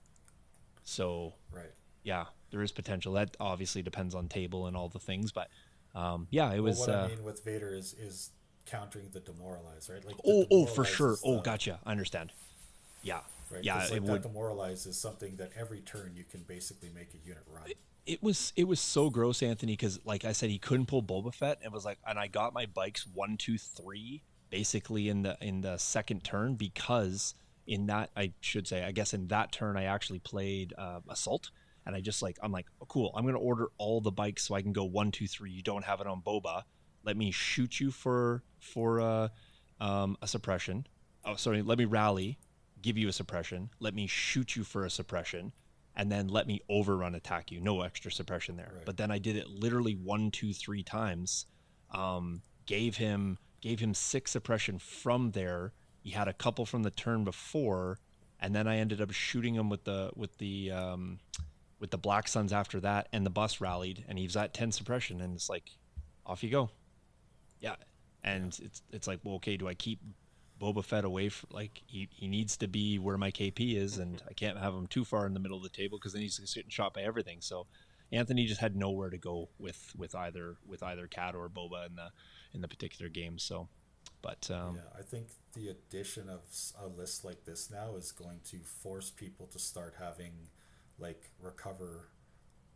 So, right. Yeah, there is potential. That obviously depends on table and all the things, but it was. What I mean with Vader is countering the demoralize, right? Like, for sure. Gotcha. I understand. Yeah. Right? Yeah, like it that would. Demoralize is something that every turn you can basically make a unit run. It was so gross, Anthony, because like I said, he couldn't pull Boba Fett. It was like, and I got my bikes 1, 2, 3 basically in the 2nd turn, because in that, I should say, I guess in that turn I actually played Assault, and I'm like, oh, cool, I'm gonna order all the bikes so I can go 1, 2, 3. You don't have it on Boba. Let me shoot you for a suppression. Oh, sorry. Let me rally, give you a suppression. Let me shoot you for a suppression. And then let me overrun attack you. No extra suppression there. Right. But then I did it literally 1, 2, 3 times. Gave him 6 suppression from there. He had a couple from the turn before, and then I ended up shooting him with the Black Suns after that, and the bus rallied, and he was at 10 suppression, and it's like, off you go. Yeah, and it's like, well, okay, do I keep Boba Fett away from, like, he needs to be where my KP is, and I can't have him too far in the middle of the table because then he's getting shot by everything. So Anthony just had nowhere to go with either Cat or Boba in the particular game. So, but I think the addition of a list like this now is going to force people to start having like recover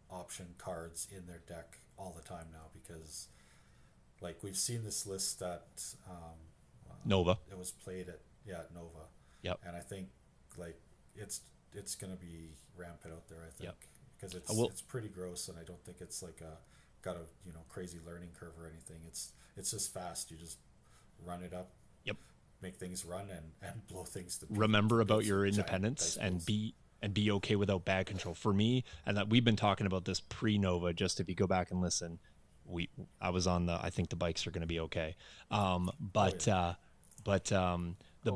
option cards in their deck all the time now, because like we've seen this list at Nova. It was played at Nova. Yep. And I think like it's gonna be rampant out there. I think because it's pretty gross, and I don't think it's like got a crazy learning curve or anything. It's just fast. You just run it up. Yep. Make things run and blow things to. Remember about your independence and be okay without bad control. For me, and that we've been talking about this pre-Nova. Just if you go back and listen, I was on I think the bikes are going to be okay. The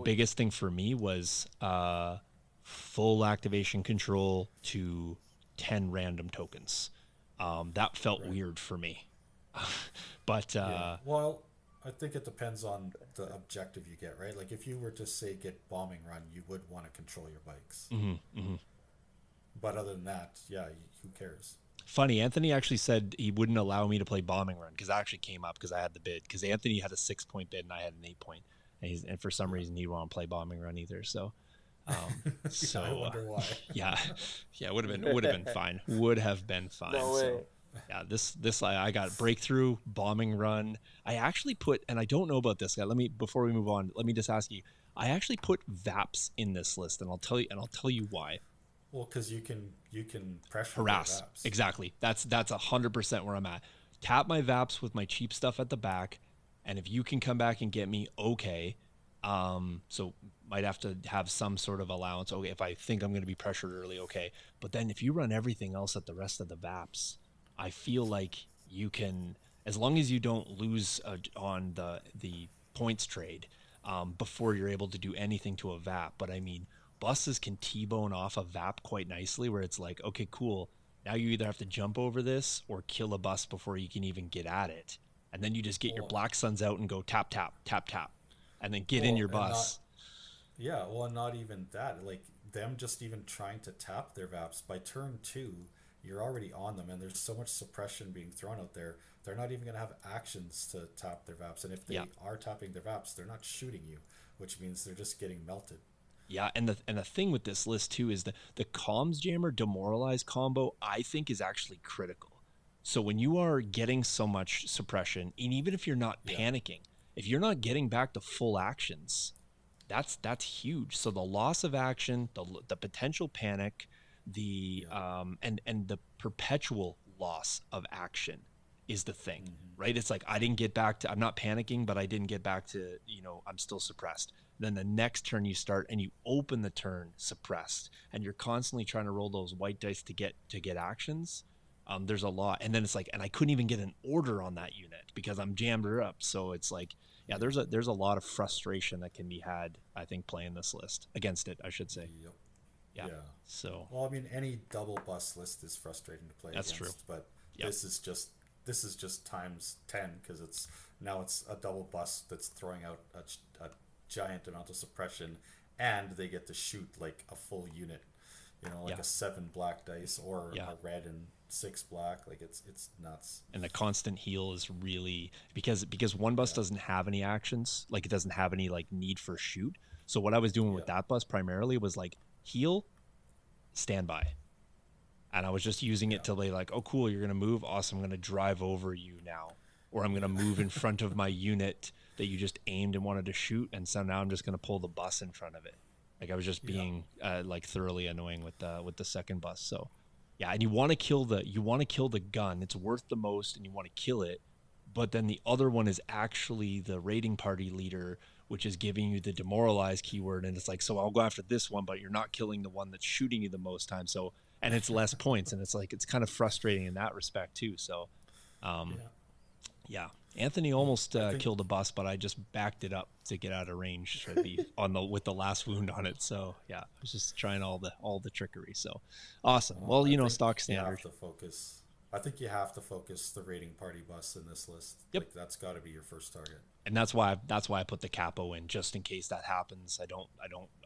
biggest thing for me was full activation control to 10 random tokens. That felt weird for me. Well, I think it depends on the objective you get, right? Like if you were to say get bombing run, you would want to control your bikes. Mm-hmm, mm-hmm. But other than that, who cares? Funny, Anthony actually said he wouldn't allow me to play bombing run because I actually came up because I had the bid, because Anthony had a 6-point bid and I had an 8-point, and for some reason he didn't want to play bombing run either. So, I wonder why. It would have been fine. Would have been fine. No way. So, yeah, this I got breakthrough, bombing run. I actually put, and I don't know about this guy. Before we move on, let me just ask you. I actually put VAPs in this list, and I'll tell you why. Well, because you can pressure harass. Exactly. That's 100% where I'm at. Tap my VAPs with my cheap stuff at the back, and if you can come back and get me, okay. So might have to have some sort of allowance. Okay, if I think I'm going to be pressured early, okay. But then if you run everything else at the rest of the VAPs, I feel like you can, as long as you don't lose on the points trade before you're able to do anything to a VAP. But I mean, buses can T-bone off a VAP quite nicely, where it's like, okay, cool. Now you either have to jump over this or kill a bus before you can even get at it. And then you just get your Black Suns out and go tap, tap, tap, tap. and then get in your bus. Yeah, well, and not even that. Like them just even trying to tap their VAPs by turn 2, you're already on them, and there's so much suppression being thrown out there. They're not even going to have actions to tap their VAPs, and if they are tapping their VAPs, they're not shooting you, which means they're just getting melted. Yeah, and the thing with this list too is the comms jammer demoralize combo, I think, is actually critical. So when you are getting so much suppression, and even if you're not panicking, if you're not getting back to full actions, that's huge. So the loss of action, the potential panic, the and the perpetual loss of action is the thing, right? It's like, I'm not panicking, but I didn't get back to, I'm still suppressed. Then the next turn you start and you open the turn suppressed, and you're constantly trying to roll those white dice to get actions. There's a lot, and then it's like, and I couldn't even get an order on that unit because I'm jammed her up. So it's like, there's a lot of frustration that can be had, I think, playing this list against it, I should say. Yeah. So, well, I mean, any double bus list is frustrating to play against. That's true. But this is just times 10, because it's a double bus that's throwing out a giant amount of suppression, and they get to shoot like a full unit, a 7 black dice or a red and 6 black. Like it's nuts. And the constant heal is really because one bus doesn't have any actions, like it doesn't have any like need for shoot. So what I was doing with that bus primarily was like heal, standby, and I was just using it till they like, oh cool, you're gonna move, awesome, I'm gonna drive over you now, or I'm gonna move in front of my unit that you just aimed and wanted to shoot, and so now I'm just gonna pull the bus in front of it. Like I was just being like thoroughly annoying with the second bus. So and you want to kill the gun. It's worth the most, and you want to kill it. But then the other one is actually the raiding party leader, which is giving you the demoralize keyword. And it's like, so I'll go after this one, but you're not killing the one that's shooting you the most time. So, and it's less points, and it's like, it's kind of frustrating in that respect too. So, Anthony almost killed a bus, but I just backed it up to get out of range with the last wound on it. So I was just trying all the trickery. So awesome. Well, stock standard. I think you have to focus the raiding party bus in this list. Yep. Like, that's got to be your first target. And that's why I put the capo in, just in case that happens. I don't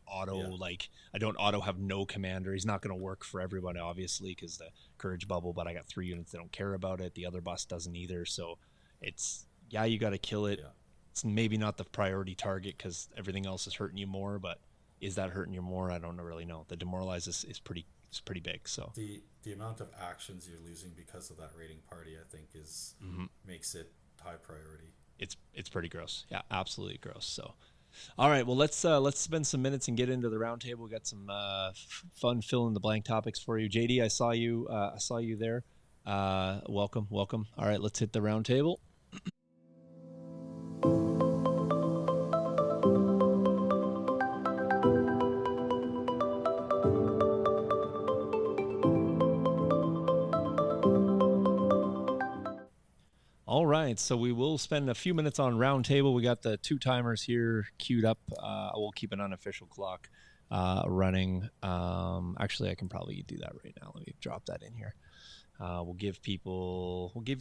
auto have no commander. He's not going to work for everyone, obviously, because the courage bubble. But I got 3 units that don't care about it. The other bus doesn't either. So it's you got to kill it. It's maybe not the priority target because everything else is hurting you more. But is that hurting you more? I don't really know. The demoralize is pretty big. So the amount of actions you're losing because of that raiding party, I think, makes it high priority. It's pretty gross. Yeah, absolutely gross. So, all right. Well, let's spend some minutes and get into the roundtable. We got some fun fill in the blank topics for you. JD, I saw you there. Welcome. All right, let's hit the roundtable. All right, so we will spend a few minutes on roundtable. We got the 2 timers here queued up. We'll keep an unofficial clock running. Actually, I can probably do that right now. Let me drop that in here. We'll give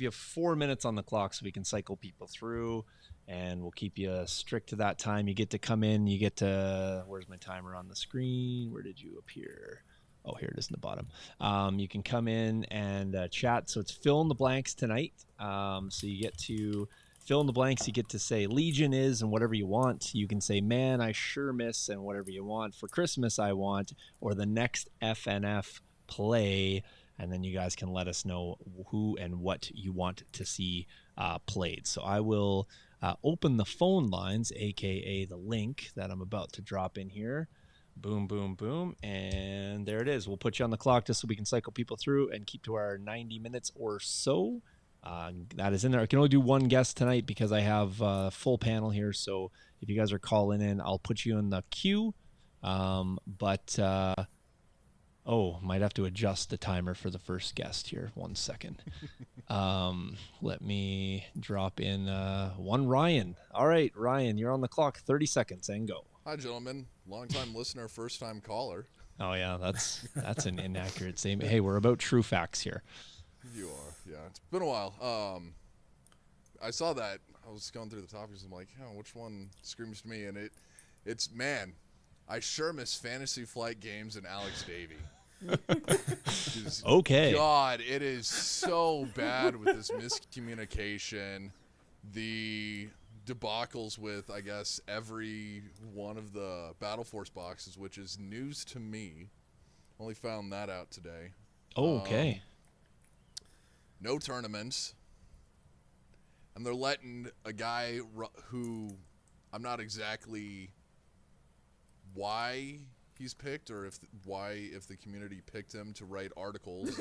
you 4 minutes on the clock so we can cycle people through, and we'll keep you strict to that time. You get to come in. You get to, where's my timer on the screen? Where did you appear? Oh, here it is in the bottom. You can come in and chat. So it's fill in the blanks tonight. So you get to fill in the blanks. You get to say Legion is and whatever you want. You can say, man, I sure miss and whatever you want. For Christmas, I want, or the next FNF play. And then you guys can let us know who and what you want to see played. So I will open the phone lines, aka the link that I'm about to drop in here. Boom, boom, boom. And there it is. We'll put you on the clock just so we can cycle people through and keep to our 90 minutes or so. That is in there. I can only do one guest tonight because I have a full panel here. So if you guys are calling in, I'll put you in the queue. Might have to adjust the timer for the first guest here. 1 second. Let me drop in one Ryan. All right, Ryan, you're on the clock. 30 seconds and go. Hi, gentlemen. Long-time listener, first-time caller. Oh, yeah, that's an inaccurate statement. Hey, we're about true facts here. You are, yeah. It's been a while. I saw that. I was going through the topics. I'm like, oh, which one screams to me? And it's man, I sure miss Fantasy Flight Games and Alex Davey. Okay. God, it is so bad with this miscommunication. The debacles with, I guess, every one of the Battle Force boxes, which is news to me. Only found that out today. Okay. No tournaments. And they're letting a guy who I'm not exactly why he's picked or if the community picked him to write articles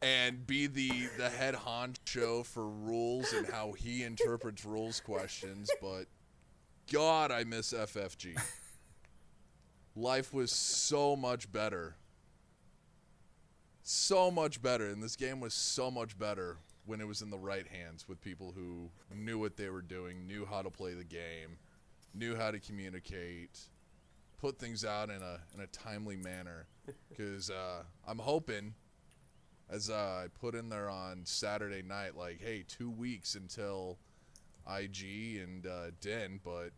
and be the head honcho for rules and how he interprets rules questions. But God, I miss FFG. Life was so much better. So much better. And this game was so much better when it was in the right hands with people who knew what they were doing, knew how to play the game, knew how to communicate, put things out in a timely manner. Because I'm hoping, as I put in there on Saturday night, like, hey, 2 weeks until IG and Din, but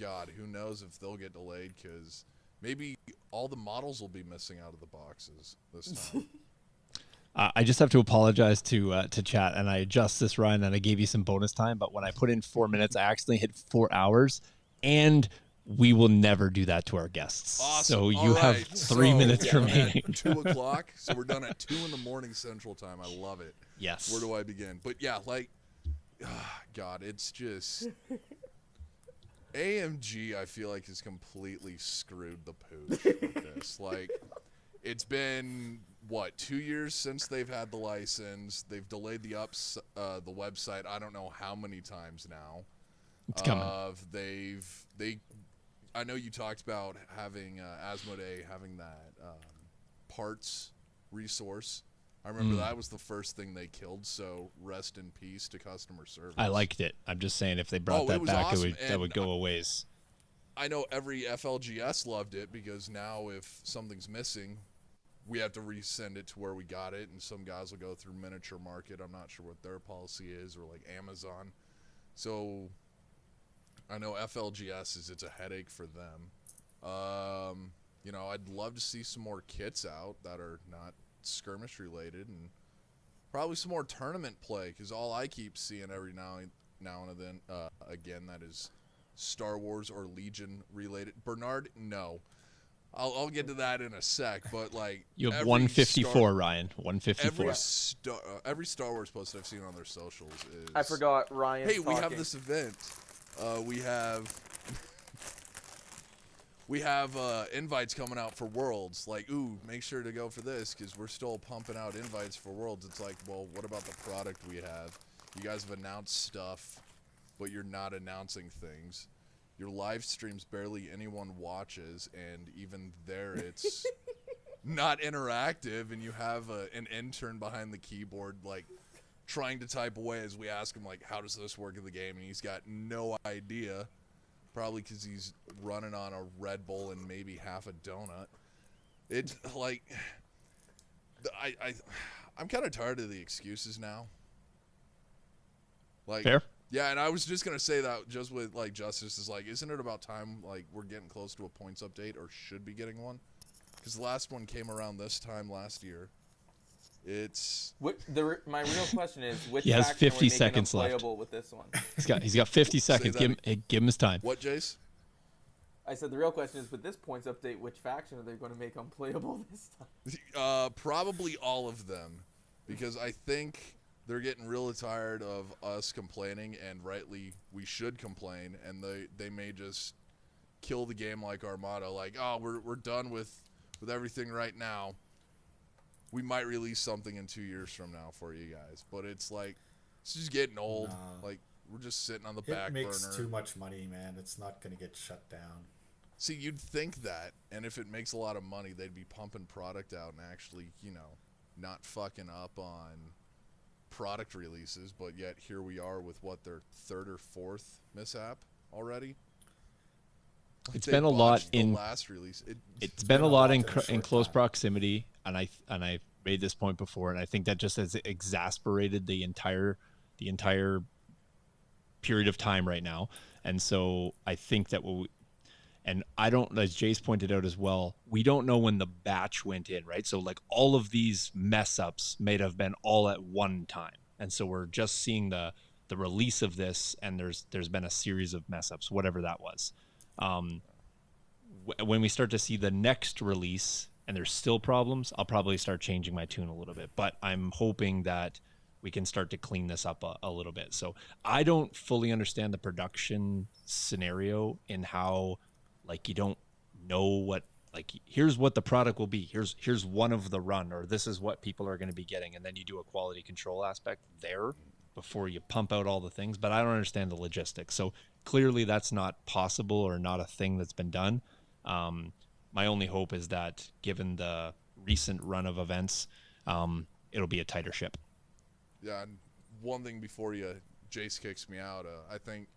God, who knows if they'll get delayed, because maybe all the models will be missing out of the boxes this time. I just have to apologize to chat, and I adjust this, Ryan, and I gave you some bonus time, but when I put in 4 minutes, I accidentally hit 4 hours, and we will never do that to our guests. Awesome. So you have 3 minutes remaining. 2 o'clock, so we're done at 2 in the morning Central Time. I love it. Yes. Where do I begin? But yeah, like, God, it's just... AMG, I feel like, has completely screwed the pooch with this. Like, it's been... 2 years since they've had the license. They've delayed the website I don't know how many times now. It's coming. I know you talked about having Asmodee having that parts resource. I remember that was the first thing they killed, so rest in peace to customer service. I liked it. I'm just saying if they brought that back, awesome. that would go a ways. I know every FLGS loved it because now if something's missing, we have to resend it to where we got it, and some guys will go through Miniature Market. I'm not sure what their policy is, or like Amazon. So I know FLGS it's a headache for them. I'd love to see some more kits out that are not skirmish related, and probably some more tournament play, because all I keep seeing every now and then again, that is Star Wars or Legion related. Bernard, no. I'll get to that in a sec, but like you have 154, Ryan. 154. Every Star Wars post I've seen on their socials is. I forgot Ryan. Hey, we have this event. We have invites coming out for Worlds. Like, ooh, make sure to go for this because we're still pumping out invites for Worlds. It's like, well, what about the product we have? You guys have announced stuff, but you're not announcing things. Your live streams barely anyone watches, and even there it's not interactive, and you have an intern behind the keyboard like trying to type away as we ask him like, how does this work in the game, and he's got no idea, probably because he's running on a Red Bull and maybe half a donut. It's like I'm kind of tired of the excuses now. Like, fair. Yeah, and I was just going to say that just with, like, Justice is like, isn't it about time, like, we're getting close to a points update or should be getting one? Because the last one came around this time last year. It's... My real question is, which he has faction 50 are we seconds making left. unplayable with this one? He's got 50 seconds. Give him his time. What, Jace? I said the real question is, with this points update, which faction are they going to make unplayable this time? Probably all of them. Because I think... they're getting really tired of us complaining, and rightly we should complain, and they may just kill the game like Armada, like, oh, we're done with everything right now. We might release something in 2 years from now for you guys, but it's like, it's just getting old. Like, we're just sitting on the back burner. It makes too much money, man. It's not going to get shut down. See, you'd think that, and if it makes a lot of money, they'd be pumping product out and actually, not fucking up on product releases, but yet here we are with their third or fourth mishap already. It's been a lot in last release. It's been a lot in close proximity, and I made this point before, and I think that just has exasperated the entire the entire period of time right now. And so I think that and I don't, as Jace pointed out as well, we don't know when the batch went in, right? So like all of these mess ups may have been all at one time. And so we're just seeing the release of this, and there's been a series of mess ups, whatever that was. When we start to see the next release and there's still problems, I'll probably start changing my tune a little bit. But I'm hoping that we can start to clean this up a little bit. So I don't fully understand the production scenario in how, like, you don't know what, like, here's what the product will be. Here's one of the run, or this is what people are going to be getting. And then you do a quality control aspect there before you pump out all the things. But I don't understand the logistics. So clearly that's not possible or not a thing that's been done. My only hope is that given the recent run of events, it'll be a tighter ship. Yeah, and one thing before Jace kicks me out, I think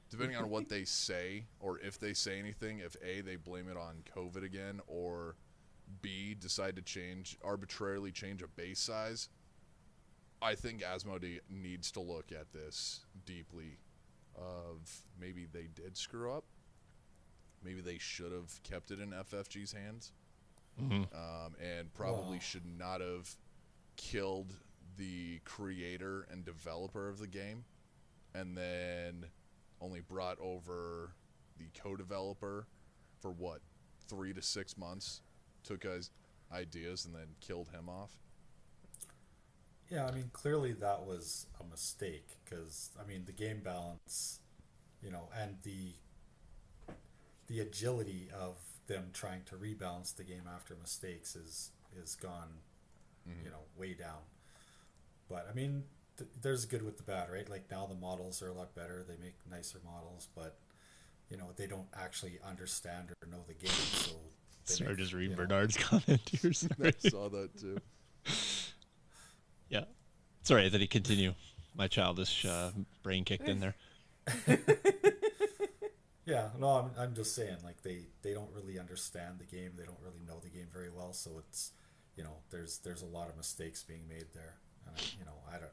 depending on what they say, or if they say anything, if A, they blame it on COVID again, or B, decide to arbitrarily change a base size, I think Asmodee needs to look at this deeply of maybe they did screw up. Maybe they should have kept it in FFG's hands, and probably should not have killed the creator and developer of the game, and then only brought over the co-developer for 3 to 6 months, took his ideas and then killed him off. Yeah, I mean, clearly that was a mistake, because I mean the game balance, and the agility of them trying to rebalance the game after mistakes is gone, way down. But I mean, there's good with the bad, right? Like now the models are a lot better. They make nicer models, but they don't actually understand or know the game. So sorry, just read Bernard's comment here. I saw that too. Yeah, sorry that he continue. My childish brain kicked in there. Yeah, no, I'm just saying, like they don't really understand the game. They don't really know the game very well. So it's there's a lot of mistakes being made there. And I don't.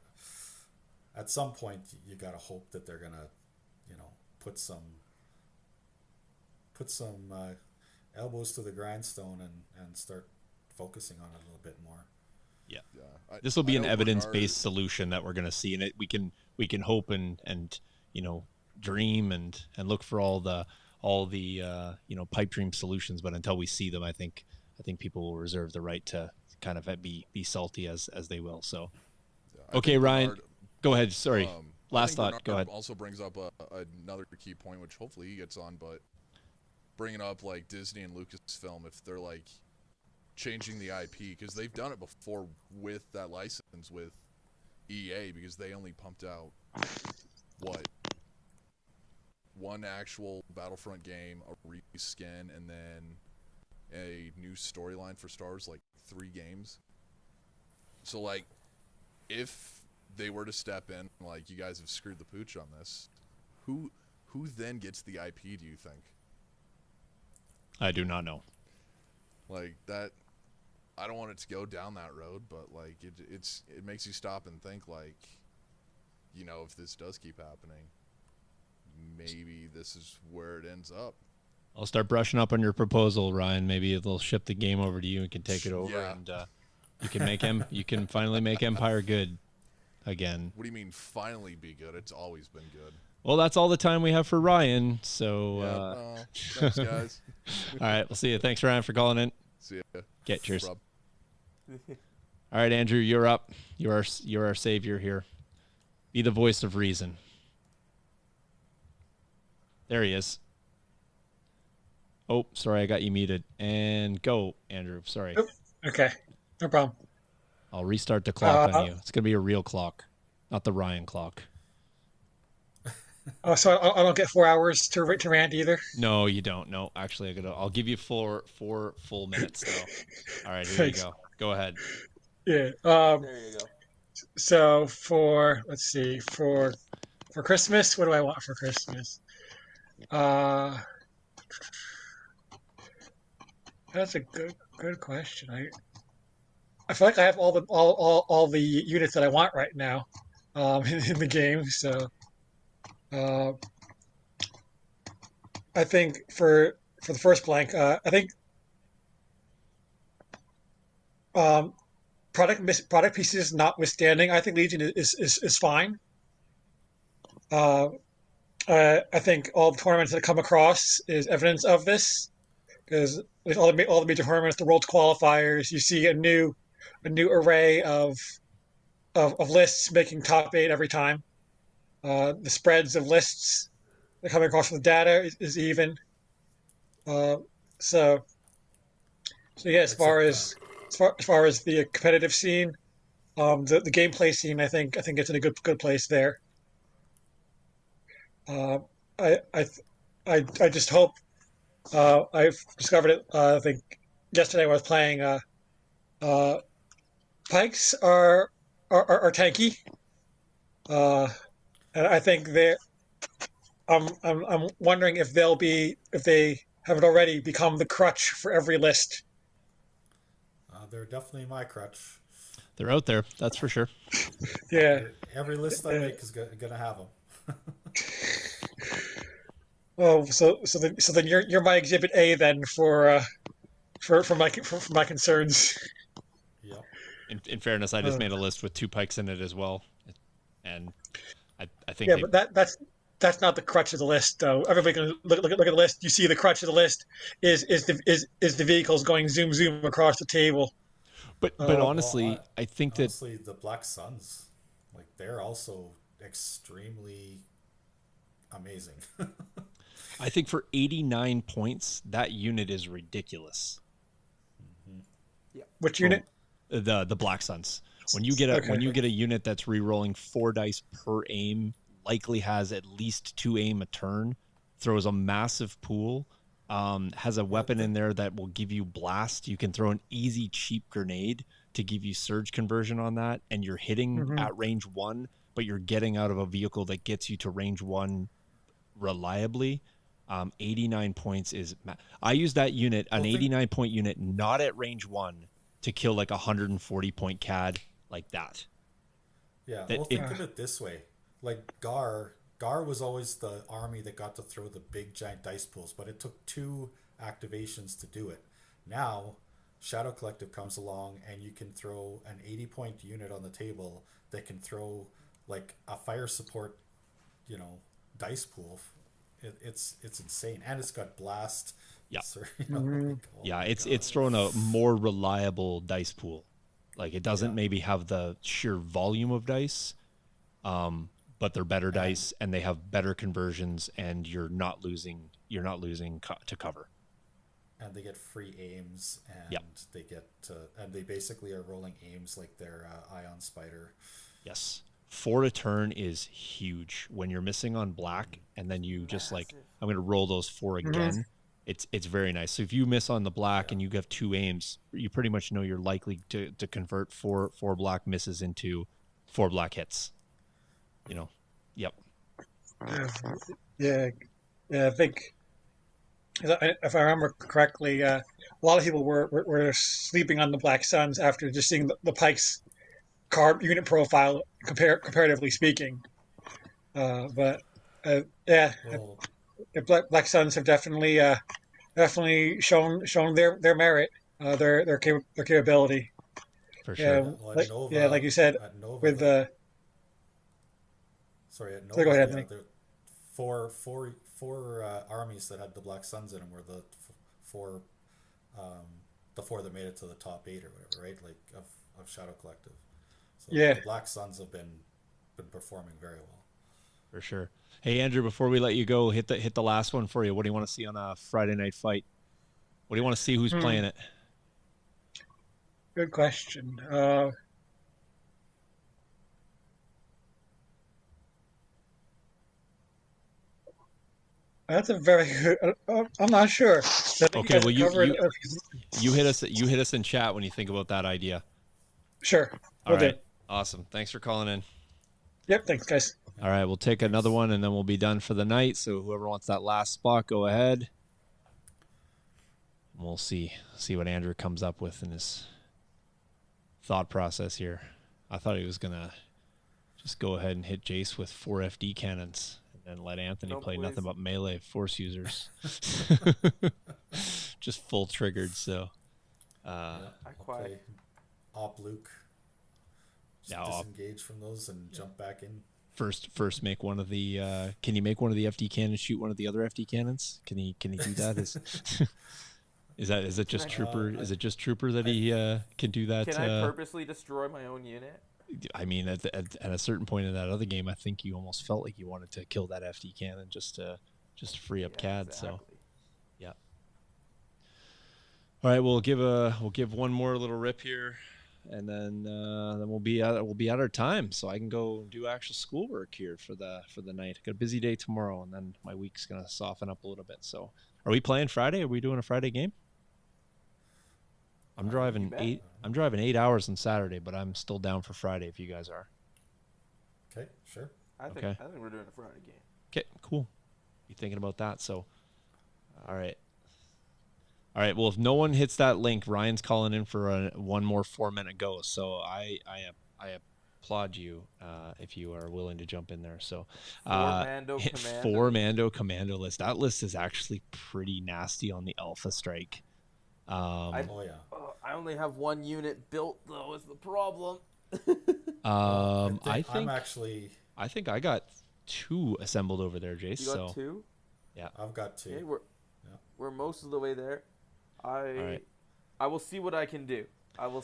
At some point, you gotta hope that they're gonna, put some elbows to the grindstone and start focusing on it a little bit more. Yeah, this will be an evidence-based solution that we're gonna see, and we can hope and dream and look for all the pipe dream solutions. But until we see them, I think people will reserve the right to kind of be salty as they will. So, okay, Ryan, Bernard, go ahead. Sorry, last thought. Go ahead. Also brings up another key point, which hopefully he gets on, but bringing up like Disney and Lucasfilm, if they're like changing the IP, because they've done it before with that license with EA, because they only pumped out one actual Battlefront game, a reskin, and then a new storyline for Star Wars, like 3 games. So like, if they were to step in, like, you guys have screwed the pooch on this, who then gets the IP, do you think? I do not know. Like that, I don't want it to go down that road, but like it makes you stop and think, like, if this does keep happening, maybe this is where it ends up. I'll start brushing up on your proposal, Ryan. Maybe they'll ship the game over to you and can take it over, and you can you can finally make Empire good again. What do you mean finally be good? It's always been good. Well, that's all the time we have for Ryan. So thanks, guys. All right, we'll see you. Thanks, Ryan, for calling in. See ya. Cheers. All right, Andrew, you're up. You're our savior here. Be the voice of reason. There he is. Oh, sorry, I got you muted. And go, Andrew. Sorry. Okay, no problem. I'll restart the clock on you. It's going to be a real clock, not the Ryan clock. Oh, so I don't get 4 hours to rant either? No, you don't. No, actually, I'll give you four full minutes, though. All right, here you go. Go ahead. Yeah. There you go. So for Christmas, what do I want for Christmas? That's a good question. I feel like I have all the units that I want right now. in the game. So uh, I think for the first blank, I think um, product pieces notwithstanding, I think Legion is fine. Uh, I think all the tournaments that I come across is evidence of this because with all the major tournaments, the World Qualifiers, you see a new array of lists making top eight every time. The spreads of lists that coming across from the data is even. Uh, so so yeah, Except as far as the competitive scene, the gameplay scene, I think it's in a good place there. Uh, I I I just hope I've discovered it. I think yesterday I was playing. Uh, Pikes are tanky, uh, and I think they're. I'm wondering if if they haven't already become the crutch for every list. they're definitely my crutch. They're out there, that's for sure. Yeah. Every list I make is gonna have them. Oh, so then you're my exhibit A then for my concerns. Yep. In fairness, I just Uh, made a list with 2 pikes in it as well, and I think yeah, they. but that's not the crutch of the list, though. Everybody can look at the list. You see the crutch of the list is the vehicles going zoom across the table. But Uh, Well, honestly, I think that honestly, the Black Suns, like they're also extremely amazing. I think for 89 points, that unit is ridiculous. which For unit? the Black Suns. When Okay. you get a unit that's re-rolling 4 dice per aim, likely has at least 2 aim a turn, throws a massive pool, has a weapon in there that will give you blast. You can throw an easy cheap grenade to give you surge conversion on that, and you're hitting Hmm. at range 1, but you're getting out of a vehicle that gets you to range 1 reliably. 89 points is. I use that unit, an Well, think 89 point unit, not at range 1, to kill like a 140 point CAD like that. Yeah, That well, it. think of it this way: like Gar was always the army that got to throw the big giant dice pools, but it took 2 activations to do it. Now, Shadow Collective comes along, and you can throw an 80-point unit on the table that can throw like a fire support, dice pool. It's insane, and it's got blast. Yeah. So, Hmm. oh Yeah, my it's God. throwing a more reliable dice pool. Like it doesn't Yeah, maybe have the sheer volume of dice, but they're better and dice and they have better conversions, and you're not losing to cover. they get free aims, Yeah. and and they basically are rolling aims like they're Ion Spider. Yes. 4 a turn is huge when you're missing on black, and then you just like, Massive. I'm going to roll those 4 again. It's very nice. So if you miss on the black Yeah, and you have 2 aims, you pretty much know you're likely to convert four black misses into 4 black hits. You know. Yep. Yeah, yeah. I think if I remember correctly, a lot of people were sleeping on the Black Suns after just seeing the Pikes carb unit profile, comparatively speaking. But yeah, well, Black Suns have definitely shown their merit, their capability. For sure. Yeah, yeah. Well, at like Nova, you said, at Nova, with the. at So go Nova, ahead, yeah, Anthony. there four armies that had the Black Suns in them were four, um, the four that made it to the top 8 or whatever, right? Like of Shadow Collective. So Yeah. the Black Suns have been performing very well. For sure. Hey Andrew, before we let you go, hit the last one for you. What do you want to see on a Friday night fight? What do you want to see? Who's Hmm, playing it? good question. That's a very good. I'm not sure. I think you Okay, guys well have covered. you hit us in chat when you think about that idea. Sure, All we'll do. right. Awesome. Thanks for calling in. Yep, thanks, guys. All right, we'll take another Thanks. one and then we'll be done for the night. So whoever wants that last spot, go ahead. We'll see what Andrew comes up with in his thought process here. I thought he was gonna Just go ahead and hit Jace with 4 FD cannons, and then let Anthony play nothing but melee force users. Just full triggered. So, I'll play Op Luke. Just disengage from those and jump back in. First, make one of the. Can you make one of the FD cannons shoot one of the other FD cannons? Can he do that? Is it just Trooper? Is it just Trooper that he can do that? Can I purposely destroy my own unit? I mean, at a certain point in that other game, I think you almost felt like you wanted to kill that FD cannon just to free up CAD. Exactly. So, yeah. All right, we'll give one more little rip here, and then we'll be at our time, so I can go do actual schoolwork here for the night. I got a busy day tomorrow, and then my week's gonna soften up a little bit. So, are we playing Friday? Are we doing a Friday game? I'm driving 8 hours on Saturday, but I'm still down for Friday if you guys are. Okay, sure. I think we're doing a Friday game. Okay, cool. Be thinking about that. So, all right. Well, if no one hits that link, Ryan's calling in for one more 4-minute go. So I applaud you if you are willing to jump in there. So four Mando Commando list. That list is actually pretty nasty on the Alpha Strike. I only have one unit built though. Is the problem? I think I got 2 assembled over there, Jace. You got 2? Yeah, I've got 2. Okay, we're most of the way there. I will see what I can do. All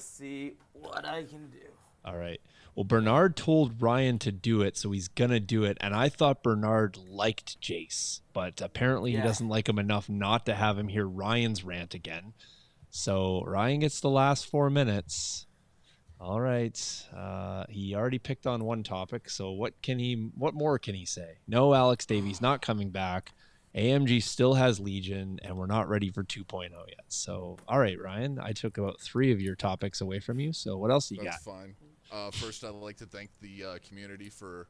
right. Well, Bernard told Ryan to do it, so he's gonna do it. And I thought Bernard liked Jace, but apparently he doesn't like him enough not to have him hear Ryan's rant again. So Ryan gets the last 4 minutes. All right. He already picked on one topic, so what more can he say? No, Alex Davies not coming back. AMG still has Legion, and we're not ready for 2.0 yet. So, all right, Ryan, I took about 3 of your topics away from you. So what else you got? That's fine. First, I'd like to thank the community for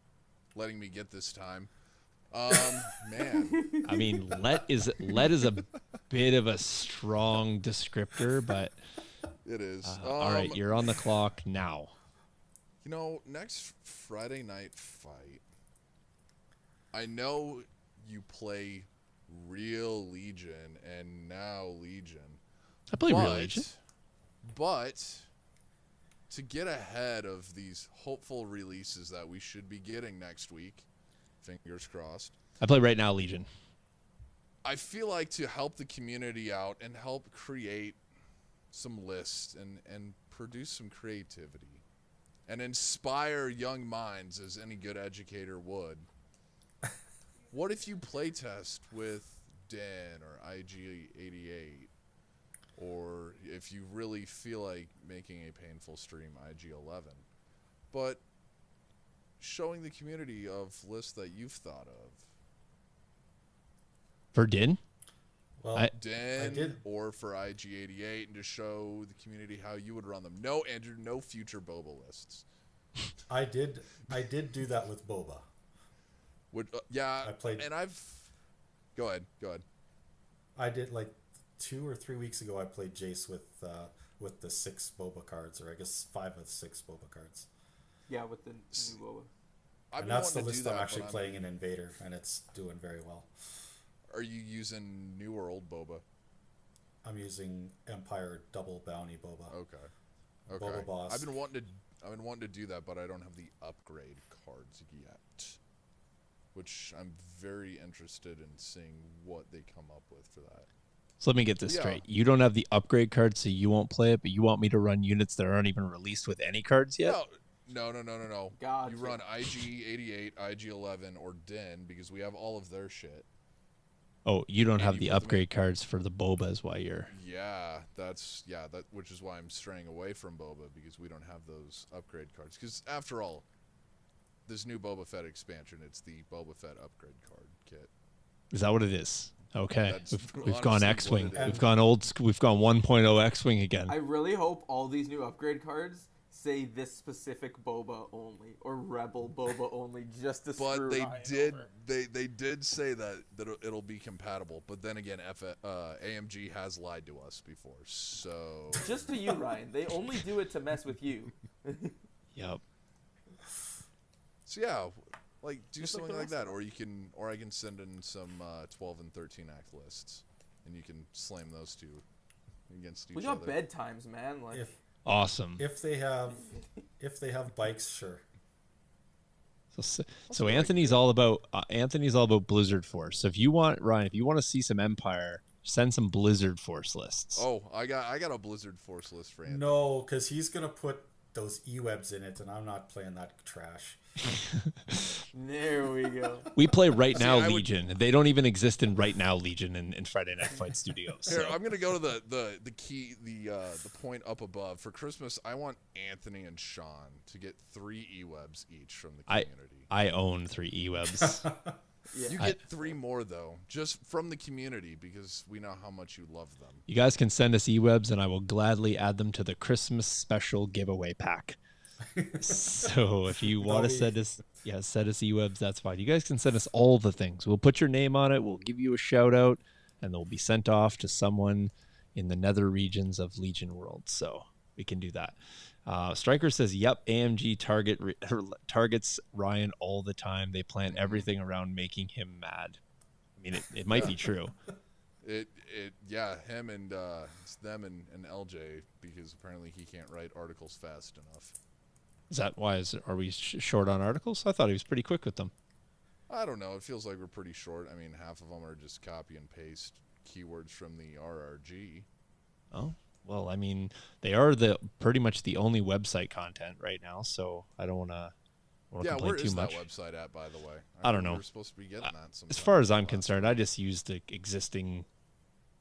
letting me get this time. Man. I mean, let is a bit of a strong descriptor, but it is. All right, you're on the clock now. You know, next Friday night fight, I know you play real Legion and now Legion. I play real Legion. But to get ahead of these hopeful releases that we should be getting next week, fingers crossed. I play right now Legion. I feel like to help the community out and help create some lists and produce some creativity and inspire young minds as any good educator would. What if you playtest with Dan or IG88? Or if you really feel like making a painful stream, IG11. But showing the community of lists that you've thought of. For Din? Well, Din or for IG88, and to show the community how you would run them. No, Andrew, no future Boba lists. I did do that with Boba. I played, and I've. Go ahead. I did 2 or 3 weeks ago. I played Jace with the 6 Boba cards, or I guess 5 of the 6 Boba cards. Yeah, with the new Boba. And that's the list I'm actually playing in Invader, and it's doing very well. Are you using new or old Boba? I'm using Empire Double Bounty Boba. Okay. Boba Boss. I've been wanting to do that, but I don't have the upgrade cards yet. Which I'm very interested in seeing what they come up with for that. So let me get this straight. You don't have the upgrade card, so you won't play it, but you want me to run units that aren't even released with any cards yet? No. Gotcha. You run IG88, IG11, or Din, because we have all of their shit. Oh, you don't have the upgrade cards for the Bobas while you're... Yeah, which is why I'm straying away from Boba, because we don't have those upgrade cards. Because after all, this new Boba Fett expansion, it's the Boba Fett upgrade card kit. Is that what it is? Okay, we've gone X-Wing. We've gone We've gone 1.0 X-Wing again. I really hope all these new upgrade cards say this specific Boba only or Rebel Boba only, just to screw Ryan over. They did say that it'll be compatible, but then again, AMG has lied to us before. So just to you, Ryan, they only do it to mess with you. Yep. yeah, like do Just like something the like rest that, of or I can send in some 12 and 13 act lists, and you can slam those two against each We other. got bedtimes, man. Like, Awesome. If they have bikes, sure. So Anthony's all about Blizzard Force. So if you want, Ryan, if you want to see some Empire, send some Blizzard Force lists. Oh, I got a Blizzard Force list for Anthony. No, because he's gonna put those E-webs in it, and I'm not playing that trash. there we go. We play Right Now I would- Legion. They don't even exist in Right Now Legion in Friday Night Fight Studios. Here, So. I'm gonna go to the point up above. For Christmas, I want Anthony and Shawn to get 3 E-webs each from the community. I own 3 E-webs. Yeah. You get 3 more though, just from the community, because we know how much you love them. You guys can send us E-webs, and I will gladly add them to the Christmas special giveaway pack. So if you want to send us E-webs, that's fine. You guys can send us all the things. We'll put your name on it. We'll give you a shout out, and they'll be sent off to someone in the nether regions of Legion World. So we can do that. Striker says, "Yep, AMG targets Ryan all the time. They plan everything around making him mad." I mean, it might be true. Him and it's them and LJ, because apparently he can't write articles fast enough. Is that why? Are we short on articles? I thought he was pretty quick with them. I don't know. It feels like we're pretty short. I mean, half of them are just copy and paste keywords from the RRG. Oh, well, I mean, they are pretty much the only website content right now, so I don't want to complain where too is much. that website at, by the way? I don't know. We're supposed to be getting that sometime. As far as I'm concerned, I just use the existing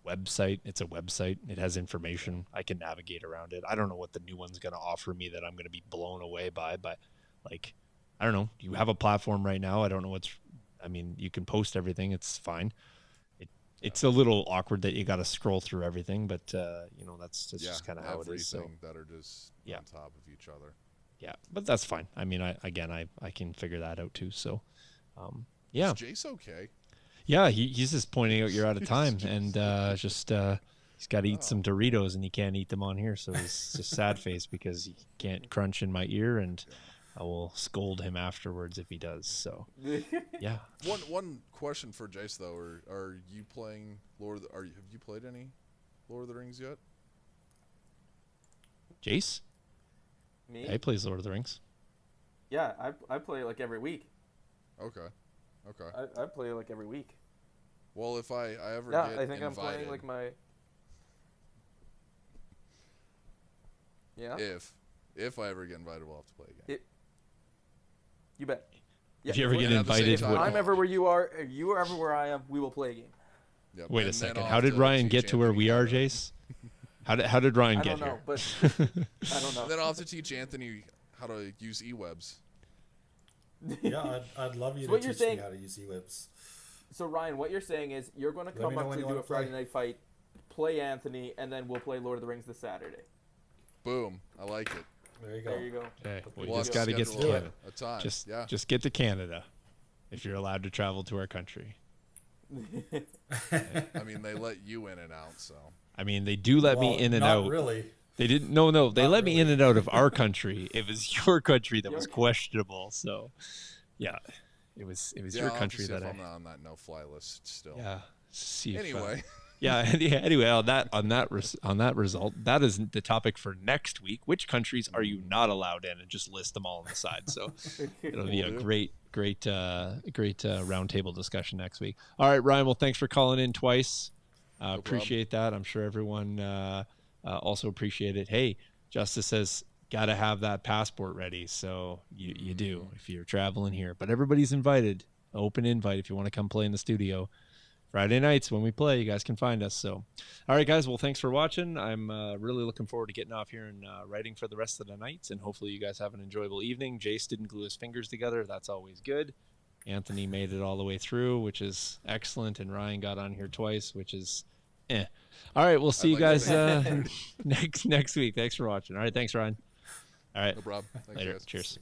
website. It's a website. It has information. I can navigate around it. I don't know what the new one's going to offer me that I'm going to be blown away by, but like, I don't know. You have a platform right now. I don't know you can post everything. It's fine. It's a little awkward that you got to scroll through everything, but that's just kind of how it is. So Everything that are just on top of each other. Yeah, but that's fine. I mean, I can figure that out too. So, yeah. Is Jace okay? Yeah, he's just pointing out you're out of time, and he's got to eat some Doritos, and he can't eat them on here, so he's just sad face because he can't crunch in my ear, and I will scold him afterwards if he does. So, yeah. One question for Jace though: Are you playing have you played any Lord of the Rings yet? Jace? Me? Yeah, he plays Lord of the Rings. Yeah, I play like every week. Okay. I play like every week. Well, if I ever Yeah, get I think invited, I'm playing like my. Yeah. If I ever get invited, we'll have to play again. You bet. Yeah, If you ever get at the same invited, time, I'm ever where you are, if you are ever where I am, we will play a game. Yep. wait a and then second. I'll How have did to Ryan teach get to where Anthony we how are, to- Jace? How did Ryan I get don't know, here? but I don't know. Then I'll have to teach Anthony how to use e-webs. Yeah, I'd love you So to what you're teach me saying- how to use E-webs. So Ryan, what you're saying is you're going to Let come me know up when to you do wanna a Friday play. night fight, play Anthony, and then we'll play Lord of the Rings this Saturday. Boom! I like it. There you go. There you go. Okay, we We'll just have got to get to schedule Canada. a time. Just get to Canada if you're allowed to travel to our country. I mean, they let you in and out, so. I mean, they do let me Well, in and not out. really. They didn't. No. They Not let me in really. and out of our country. It was your country that was Your- questionable. So, yeah, it was Yeah, your I'll have to country see that if I. I'm not on that no-fly list still. Yeah. See if, Anyway, yeah. Anyway, on that result, that is the topic for next week. Which countries are you not allowed in, and just list them all on the side. So it'll be a Will do. great roundtable discussion next week. All right, Ryan. Well, thanks for calling in twice. problem. Appreciate that. I'm sure everyone also appreciate it. Hey, Justice says got to have that passport ready, so you do if you're traveling here. But everybody's invited. Open invite if you want to come play in the studio. Friday nights when we play, you guys can find us. So, all right, guys. Well, thanks for watching. I'm really looking forward to getting off here and writing for the rest of the night. And hopefully you guys have an enjoyable evening. Jace didn't glue his fingers together. That's always good. Anthony made it all the way through, which is excellent. And Ryan got on here twice, which is All right, we'll see you like guys next week. Thanks for watching. All right, thanks, Ryan. All right, no problem. Thanks, later. guys. Cheers.